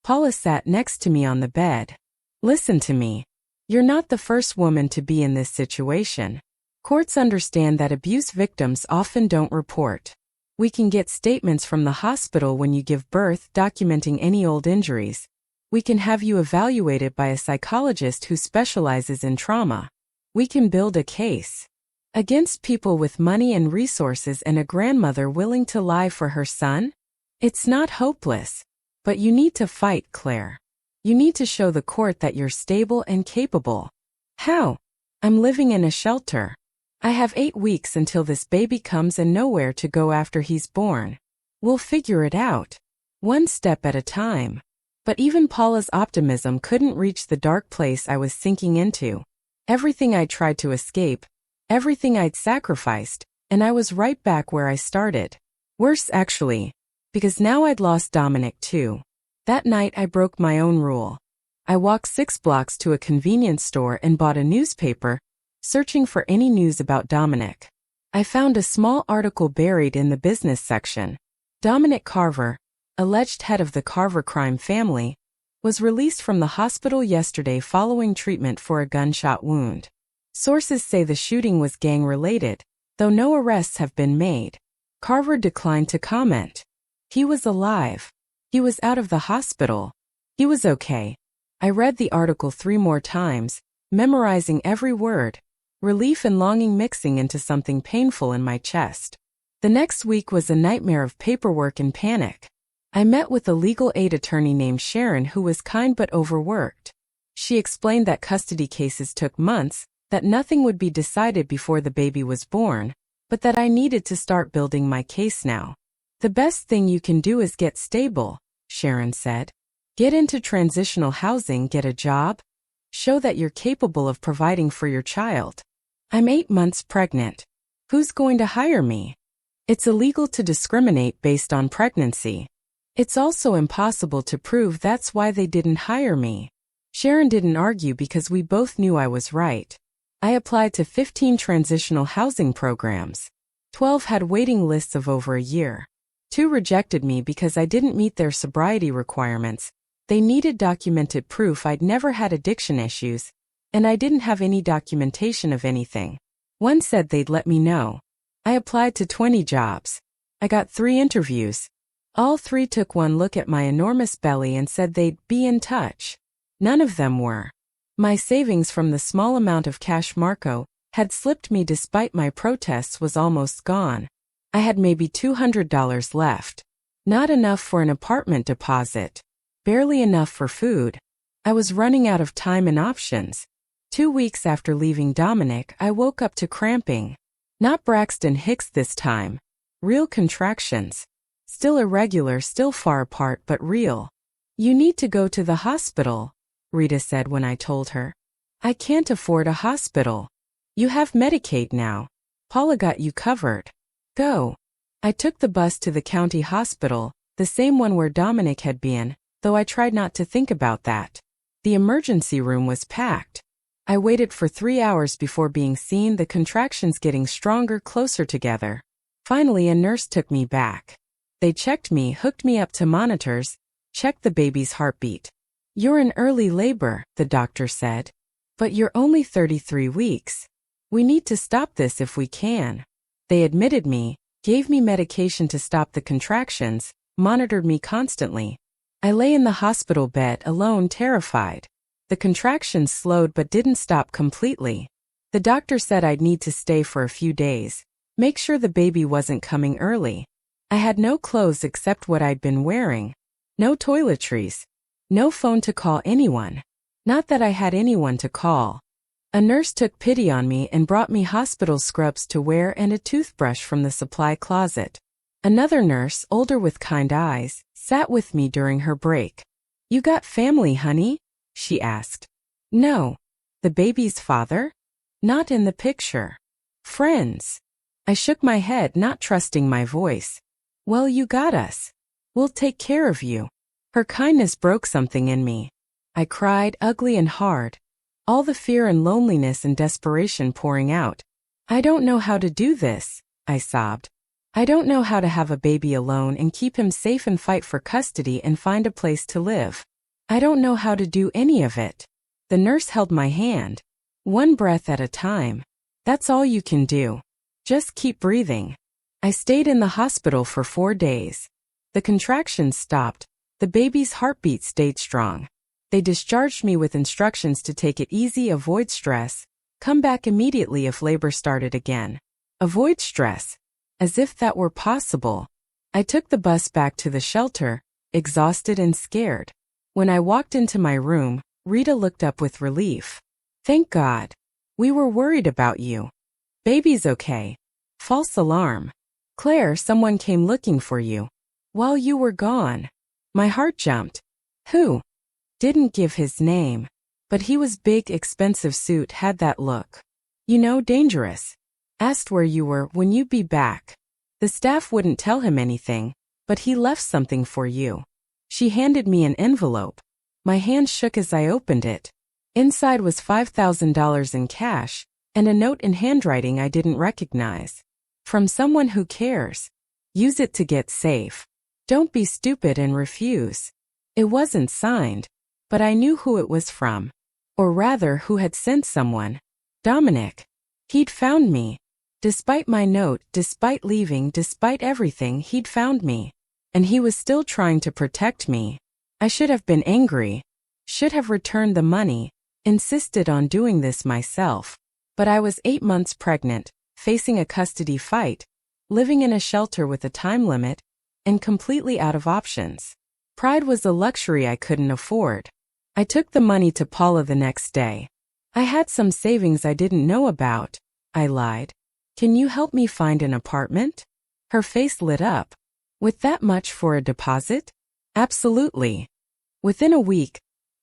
Paula sat next to me on the bed. Listen to me. You're not the first woman to be in this situation. Courts understand that abuse victims often don't report. We can get statements from the hospital when you give birth documenting any old injuries. We can have you evaluated by a psychologist who specializes in trauma. We can build a case against people with money and resources and a grandmother willing to lie for her son. It's not hopeless. But you need to fight, Claire. You need to show the court that you're stable and capable. How? I'm living in a shelter. I have 8 weeks until this baby comes and nowhere to go after he's born. We'll figure it out. One step at a time. But even Paula's optimism couldn't reach the dark place I was sinking into. Everything I'd tried to escape, everything I'd sacrificed, and I was right back where I started. Worse, actually. Because now I'd lost Dominic too. That night I broke my own rule. I walked 6 blocks to a convenience store and bought a newspaper, searching for any news about Dominic. I found a small article buried in the business section. Dominic Carver, alleged head of the Carver crime family, was released from the hospital yesterday following treatment for a gunshot wound. Sources say the shooting was gang-related, though no arrests have been made. Carver declined to comment. He was alive. He was out of the hospital. He was okay. I read the article 3 more times, memorizing every word. relief and longing mixing into something painful in my chest. The next week was a nightmare of paperwork and panic. I met with a legal aid attorney named Sharon who was kind but overworked. She explained that custody cases took months, that nothing would be decided before the baby was born, but that I needed to start building my case now. The best thing you can do is get stable, Sharon said. Get into transitional housing, get a job. Show that you're capable of providing for your child. I'm 8 months pregnant. Who's going to hire me? It's illegal to discriminate based on pregnancy. It's also impossible to prove that's why they didn't hire me. Sharon didn't argue because we both knew I was right. I applied to 15 transitional housing programs. 12 had waiting lists of over a year. 2 rejected me because I didn't meet their sobriety requirements. They needed documented proof I'd never had addiction issues, and I didn't have any documentation of anything. 1 said they'd let me know. I applied to 20 jobs. I got 3 interviews. All 3 took one look at my enormous belly and said they'd be in touch. None of them were. My savings from the small amount of cash Marco had slipped me despite my protests was almost gone. I had maybe $200 left. Not enough for an apartment deposit. Barely enough for food. I was running out of time and options. 2 weeks after leaving Dominic, I woke up to cramping. Not Braxton Hicks this time. Real contractions. Still irregular, still far apart, but real. You need to go to the hospital, Rita said when I told her. I can't afford a hospital. You have Medicaid now. Paula got you covered. Go. I took the bus to the county hospital, the same one where Dominic had been, though I tried not to think about that. The emergency room was packed. I waited for 3 hours before being seen, the contractions getting stronger, closer together. Finally, a nurse took me back. They checked me, hooked me up to monitors, checked the baby's heartbeat. You're in early labor, the doctor said. But you're only 33 weeks. We need to stop this if we can. They admitted me, gave me medication to stop the contractions, monitored me constantly. I lay in the hospital bed alone, terrified. The contractions slowed but didn't stop completely. The doctor said I'd need to stay for a few days, make sure the baby wasn't coming early. I had no clothes except what I'd been wearing. No toiletries. No phone to call anyone. Not that I had anyone to call. A nurse took pity on me and brought me hospital scrubs to wear and a toothbrush from the supply closet. Another nurse, older with kind eyes, sat with me during her break. You got family, honey? She asked. No. The baby's father? Not in the picture. Friends. I shook my head, not trusting my voice. Well, you got us. We'll take care of you. Her kindness broke something in me. I cried, ugly and hard. All the fear and loneliness and desperation pouring out. I don't know how to do this, I sobbed. I don't know how to have a baby alone and keep him safe and fight for custody and find a place to live. I don't know how to do any of it. The nurse held my hand. 1 breath at a time. That's all you can do. Just keep breathing. I stayed in the hospital for 4 days. The contractions stopped. The baby's heartbeat stayed strong. They discharged me with instructions to take it easy, avoid stress, come back immediately if labor started again. Avoid stress. As if that were possible. I took the bus back to the shelter, exhausted and scared. When I walked into my room, Rita looked up with relief. Thank God. We were worried about you. Baby's okay. False alarm. Claire, someone came looking for you. While you were gone. My heart jumped. Who? Didn't give his name. But he was big, expensive suit, had that look. You know, dangerous. Asked where you were, when you'd be back. The staff wouldn't tell him anything, but he left something for you. She handed me an envelope. My hand shook as I opened it. Inside was $5,000 in cash, and a note in handwriting I didn't recognize. From someone who cares. Use it to get safe. Don't be stupid and refuse. It wasn't signed, but I knew who it was from. Or rather, who had sent someone. Dominic. He'd found me. Despite my note, despite leaving, despite everything, he'd found me. And he was still trying to protect me. I should have been angry. Should have returned the money. Insisted on doing this myself. But I was 8 months pregnant, facing a custody fight, living in a shelter with a time limit, and completely out of options. Pride was a luxury I couldn't afford. I took the money to Paula the next day. I had some savings I didn't know about, I lied. Can you help me find an apartment? Her face lit up. With that much for a deposit? Absolutely. Within a week,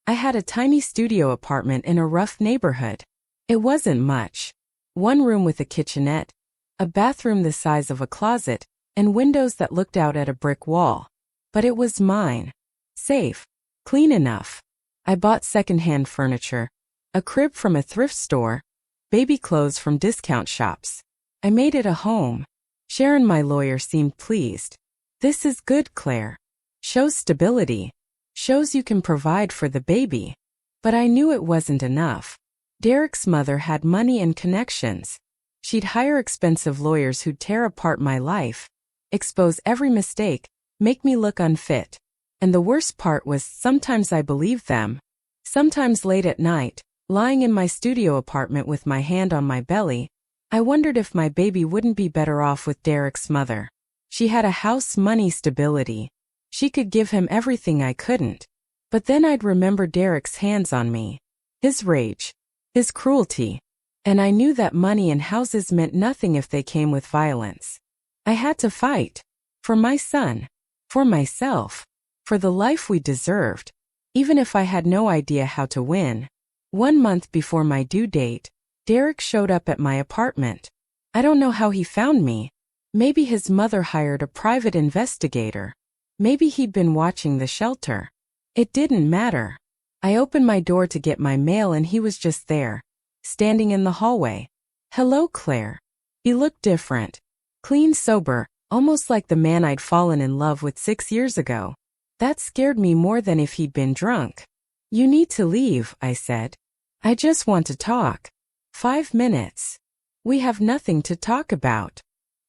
I had a tiny studio apartment in a rough neighborhood. It wasn't much. One room with a kitchenette, a bathroom the size of a closet, and windows that looked out at a brick wall. But it was mine. Safe. Clean enough. I bought secondhand furniture, a crib from a thrift store, baby clothes from discount shops. I made it a home. Sharon, my lawyer, seemed pleased. This is good, Claire. Shows stability. Shows you can provide for the baby. But I knew it wasn't enough. Derek's mother had money and connections. She'd hire expensive lawyers who'd tear apart my life, expose every mistake, make me look unfit. And the worst part was sometimes I believed them. Sometimes late at night, lying in my studio apartment with my hand on my belly, I wondered if my baby wouldn't be better off with Derek's mother. She had a house, money, stability. She could give him everything I couldn't. But then I'd remember Derek's hands on me. His rage. His cruelty. And I knew that money and houses meant nothing if they came with violence. I had to fight. For my son. For myself. For the life we deserved. Even if I had no idea how to win. 1 month before my due date, Derek showed up at my apartment. I don't know how he found me. Maybe his mother hired a private investigator. Maybe he'd been watching the shelter. It didn't matter. I opened my door to get my mail and he was just there, standing in the hallway. Hello, Claire. He looked different. Clean, sober, almost like the man I'd fallen in love with 6 years ago. That scared me more than if he'd been drunk. You need to leave, I said. I just want to talk. 5 minutes. We have nothing to talk about.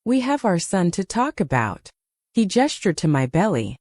We have our son to talk about. He gestured to my belly.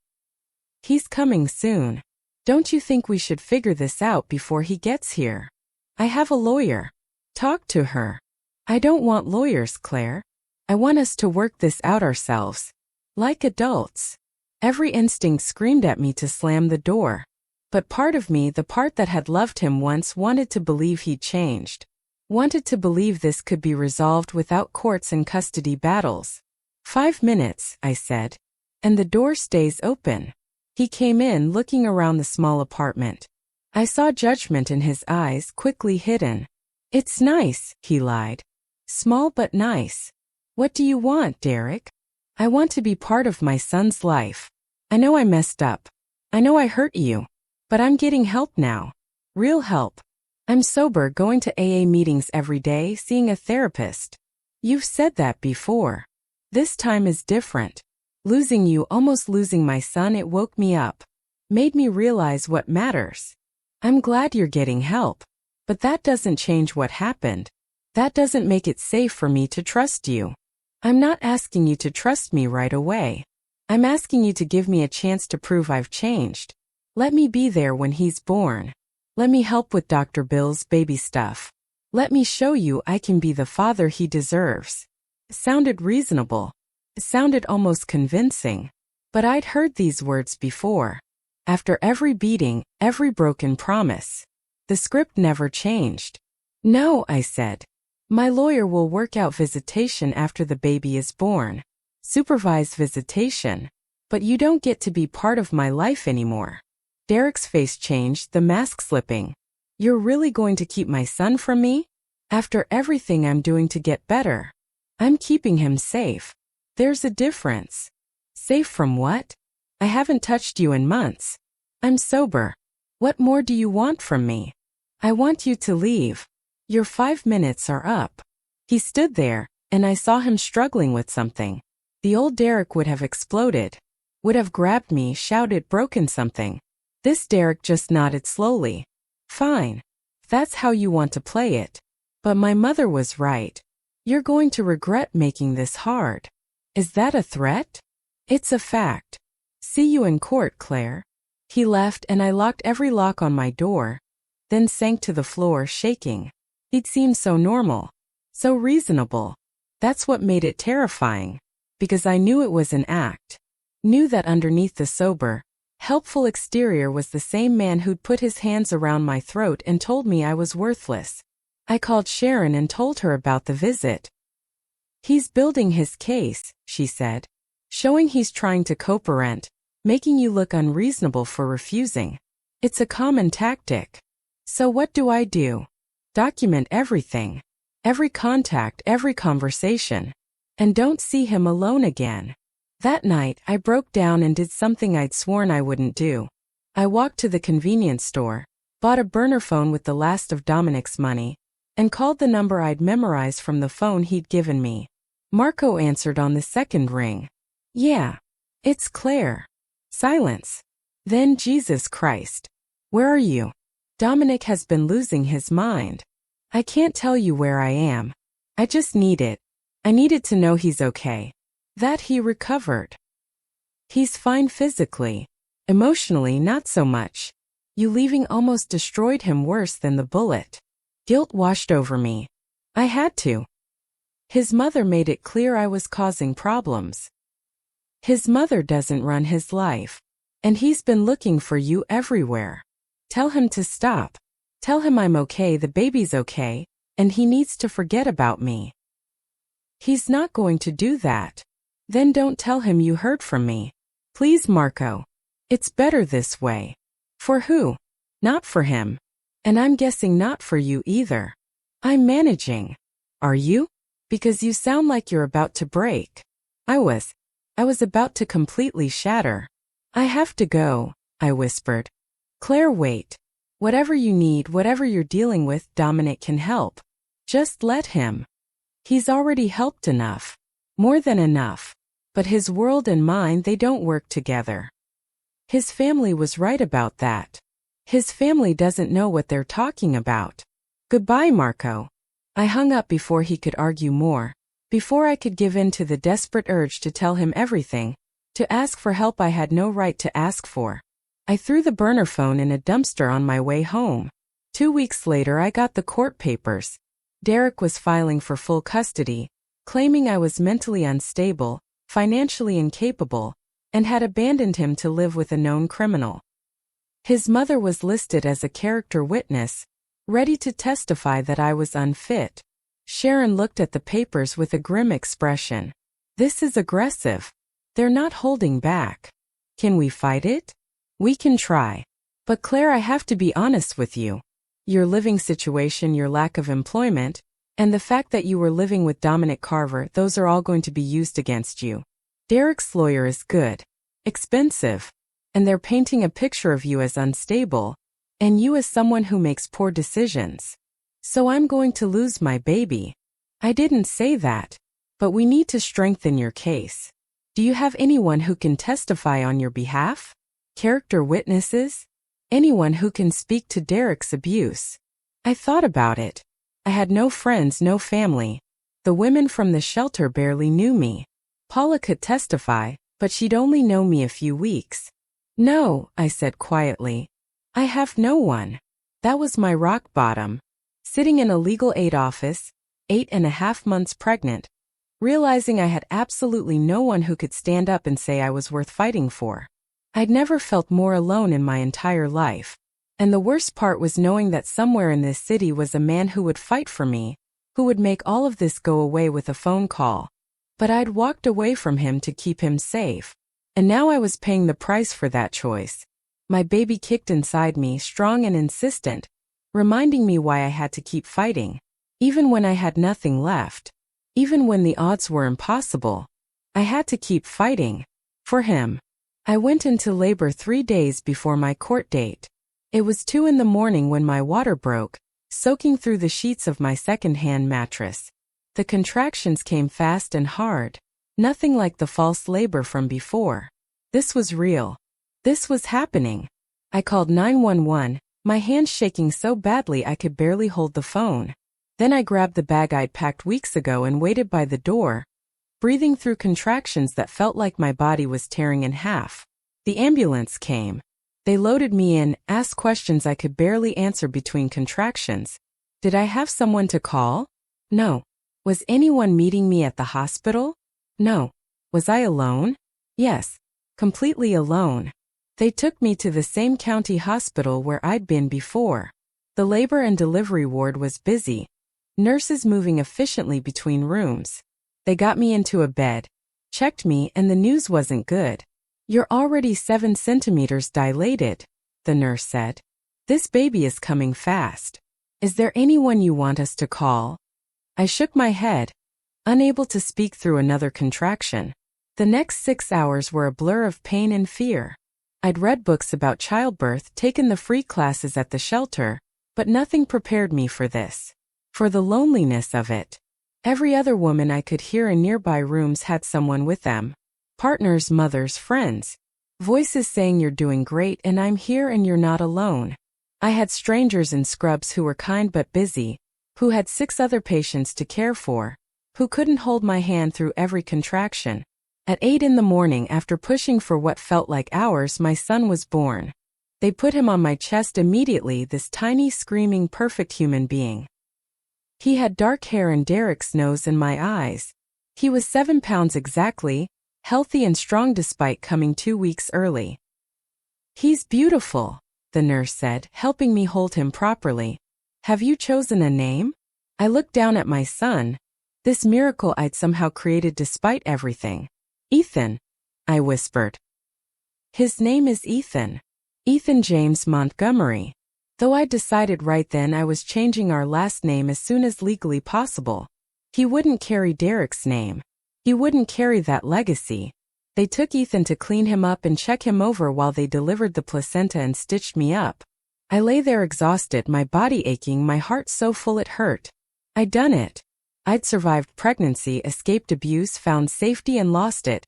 He's coming soon. Don't you think we should figure this out before he gets here? I have a lawyer. Talk to her. I don't want lawyers, Claire. I want us to work this out ourselves. Like adults. Every instinct screamed at me to slam the door. But part of me, the part that had loved him once, wanted to believe he'd changed. Wanted to believe this could be resolved without courts and custody battles. 5 minutes, I said. And the door stays open. He came in, looking around the small apartment. I saw judgment in his eyes, quickly hidden. It's nice, he lied. Small but nice. What do you want, Derek? I want to be part of my son's life. I know I messed up. I know I hurt you. But I'm getting help now. Real help. I'm sober, going to AA meetings every day, seeing a therapist. You've said that before. This time is different. Losing you, almost losing my son, it woke me up. Made me realize what matters. I'm glad you're getting help. But that doesn't change what happened. That doesn't make it safe for me to trust you. I'm not asking you to trust me right away. I'm asking you to give me a chance to prove I've changed. Let me be there when he's born. Let me help with Dr. Bill's baby stuff. Let me show you I can be the father he deserves. It sounded reasonable. It sounded almost convincing. But I'd heard these words before. After every beating, every broken promise. The script never changed. No, I said. My lawyer will work out visitation after the baby is born. Supervised visitation. But you don't get to be part of my life anymore. Derek's face changed, the mask slipping. You're really going to keep my son from me? After everything I'm doing to get better. I'm keeping him safe. There's a difference. Safe from what? I haven't touched you in months. I'm sober. What more do you want from me? I want you to leave. Your 5 minutes are up. He stood there, and I saw him struggling with something. The old Derek would have exploded. Would have grabbed me, shouted, broken something. This Derek just nodded slowly. Fine. If that's how you want to play it. But my mother was right. You're going to regret making this hard. Is that a threat? It's a fact. See you in court, Claire. He left and I locked every lock on my door, then sank to the floor, shaking. He'd seemed so normal. So reasonable. That's what made it terrifying. Because I knew it was an act. Knew that underneath the sober, helpful exterior was the same man who'd put his hands around my throat and told me I was worthless. I called Sharon and told her about the visit. He's building his case, she said. Showing he's trying to co-parent, making you look unreasonable for refusing. It's a common tactic. So what do? Document everything. Every contact, every conversation. And don't see him alone again. That night, I broke down and did something I'd sworn I wouldn't do. I walked to the convenience store, bought a burner phone with the last of Dominic's money, and called the number I'd memorized from the phone he'd given me. Marco answered on the second ring. Yeah. It's Claire. Silence. Then Jesus Christ. Where are you? Dominic has been losing his mind. I can't tell you where I am. I just need it. I needed to know he's okay. That he recovered. He's fine physically. Emotionally, not so much. You leaving almost destroyed him worse than the bullet. Guilt washed over me. I had to. His mother made it clear I was causing problems. His mother doesn't run his life. And he's been looking for you everywhere. Tell him to stop. Tell him I'm okay, the baby's okay, and he needs to forget about me. He's not going to do that. Then don't tell him you heard from me. Please, Marco. It's better this way. For who? Not for him. And I'm guessing not for you either. I'm managing. Are you? Because you sound like you're about to break. I was about to completely shatter. I have to go, I whispered. Claire, wait. Whatever you need, whatever you're dealing with, Dominic can help. Just let him. He's already helped enough. More than enough. But his world and mine, they don't work together. His family was right about that. His family doesn't know what they're talking about. Goodbye, Marco. I hung up before he could argue more, before I could give in to the desperate urge to tell him everything, to ask for help I had no right to ask for. I threw the burner phone in a dumpster on my way home. 2 weeks later, I got the court papers. Derek was filing for full custody, claiming I was mentally unstable, financially incapable, and had abandoned him to live with a known criminal. His mother was listed as a character witness, ready to testify that I was unfit. Sharon looked at the papers with a grim expression. This is aggressive. They're not holding back. Can we fight it? We can try. But Claire, I have to be honest with you. Your living situation, your lack of employment, and the fact that you were living with Dominic Carver, those are all going to be used against you. Derek's lawyer is good, expensive, and they're painting a picture of you as unstable, and you as someone who makes poor decisions. So I'm going to lose my baby. I didn't say that, but we need to strengthen your case. Do you have anyone who can testify on your behalf? Character witnesses? Anyone who can speak to Derek's abuse? I thought about it. I had no friends, no family. The women from the shelter barely knew me. Paula could testify, but she'd only known me a few weeks. No, I said quietly. I have no one. That was my rock bottom. Sitting in a legal aid office, 8.5 months pregnant, realizing I had absolutely no one who could stand up and say I was worth fighting for. I'd never felt more alone in my entire life. And the worst part was knowing that somewhere in this city was a man who would fight for me, who would make all of this go away with a phone call. But I'd walked away from him to keep him safe. And now I was paying the price for that choice. My baby kicked inside me, strong and insistent, reminding me why I had to keep fighting. Even when I had nothing left. Even when the odds were impossible. I had to keep fighting. For him. I went into labor 3 days before my court date. It was 2 in the morning when my water broke, soaking through the sheets of my second-hand mattress. The contractions came fast and hard. Nothing like the false labor from before. This was real. This was happening. I called 911, my hands shaking so badly I could barely hold the phone. Then I grabbed the bag I'd packed weeks ago and waited by the door, breathing through contractions that felt like my body was tearing in half. The ambulance came. They loaded me in, asked questions I could barely answer between contractions. Did I have someone to call? No. Was anyone meeting me at the hospital? No. Was I alone? Yes. Completely alone. They took me to the same county hospital where I'd been before. The labor and delivery ward was busy. Nurses moving efficiently between rooms. They got me into a bed, checked me, and the news wasn't good. You're already 7 centimeters dilated, the nurse said. This baby is coming fast. Is there anyone you want us to call? I shook my head, unable to speak through another contraction. The next 6 hours were a blur of pain and fear. I'd read books about childbirth, taken the free classes at the shelter, but nothing prepared me for this. For the loneliness of it. Every other woman I could hear in nearby rooms had someone with them. Partners, mothers, friends. Voices saying you're doing great and I'm here and you're not alone. I had strangers in scrubs who were kind but busy, who had 6 other patients to care for, who couldn't hold my hand through every contraction. At 8 in the morning, after pushing for what felt like hours, my son was born. They put him on my chest immediately, this tiny, screaming, perfect human being. He had dark hair and Derek's nose and my eyes. He was 7 pounds exactly, healthy and strong despite coming 2 weeks early. He's beautiful, the nurse said, helping me hold him properly. Have you chosen a name? I looked down at my son, this miracle I'd somehow created despite everything. Ethan, I whispered. His name is Ethan. Ethan James Montgomery. Though I decided right then I was changing our last name as soon as legally possible. He wouldn't carry Derek's name. He wouldn't carry that legacy. They took Ethan to clean him up and check him over while they delivered the placenta and stitched me up. I lay there exhausted, my body aching, my heart so full it hurt. I'd done it. I'd survived pregnancy, escaped abuse, found safety and lost it,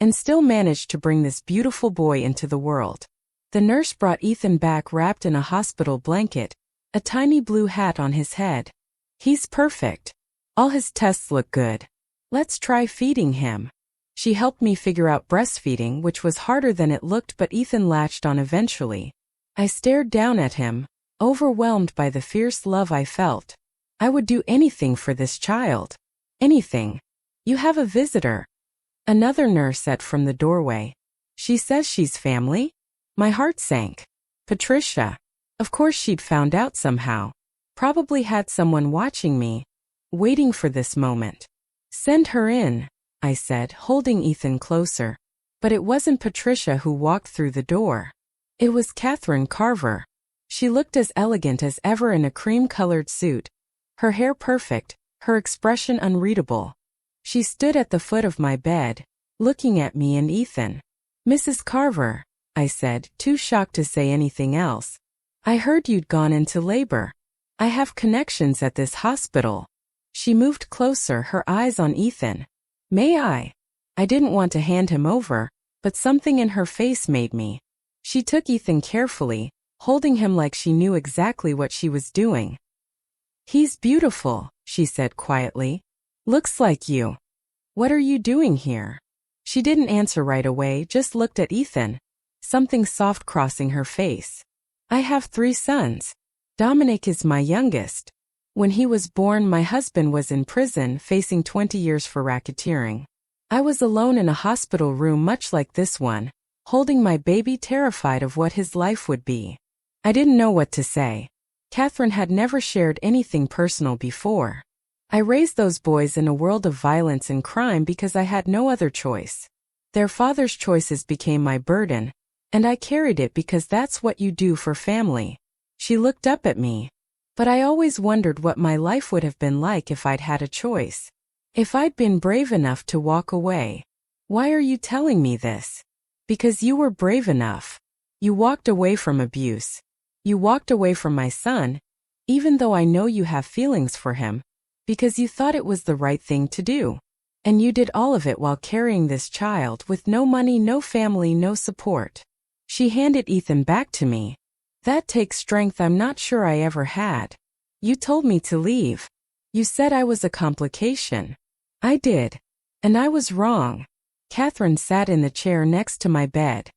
and still managed to bring this beautiful boy into the world. The nurse brought Ethan back wrapped in a hospital blanket, a tiny blue hat on his head. He's perfect. All his tests look good. Let's try feeding him. She helped me figure out breastfeeding, which was harder than it looked, but Ethan latched on eventually. I stared down at him, overwhelmed by the fierce love I felt. I would do anything for this child. Anything. You have a visitor. Another nurse said from the doorway. She says she's family? My heart sank. Patricia. Of course she'd found out somehow. Probably had someone watching me, waiting for this moment. Send her in, I said, holding Ethan closer. But it wasn't Patricia who walked through the door. It was Catherine Carver. She looked as elegant as ever in a cream-colored suit. Her hair perfect, her expression unreadable. She stood at the foot of my bed, looking at me and Ethan. Mrs. Carver, I said, too shocked to say anything else. I heard you'd gone into labor. I have connections at this hospital. She moved closer, her eyes on Ethan. May I? I didn't want to hand him over, but something in her face made me. She took Ethan carefully, holding him like she knew exactly what she was doing. He's beautiful, she said quietly. Looks like you. What are you doing here? She didn't answer right away, just looked at Ethan, something soft crossing her face. I have 3 sons. Dominic is my youngest. When he was born, my husband was in prison, facing 20 years for racketeering. I was alone in a hospital room much like this one, holding my baby, terrified of what his life would be. I didn't know what to say. Catherine had never shared anything personal before. I raised those boys in a world of violence and crime because I had no other choice. Their father's choices became my burden, and I carried it because that's what you do for family. She looked up at me. But I always wondered what my life would have been like if I'd had a choice. If I'd been brave enough to walk away. Why are you telling me this? Because you were brave enough. You walked away from abuse. You walked away from my son, even though I know you have feelings for him, because you thought it was the right thing to do. And you did all of it while carrying this child with no money, no family, no support. She handed Ethan back to me. That takes strength I'm not sure I ever had. You told me to leave. You said I was a complication. I did. And I was wrong. Catherine sat in the chair next to my bed.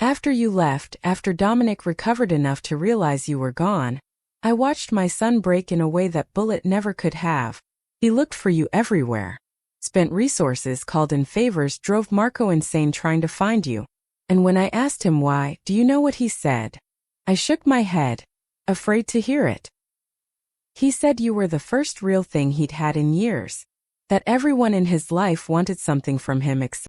After you left, after Dominic recovered enough to realize you were gone, I watched my son break in a way that Bullet never could have. He looked for you everywhere. Spent resources, called in favors, drove Marco insane trying to find you. And when I asked him why, do you know what he said? I shook my head, afraid to hear it. He said you were the first real thing he'd had in years. That everyone in his life wanted something from him except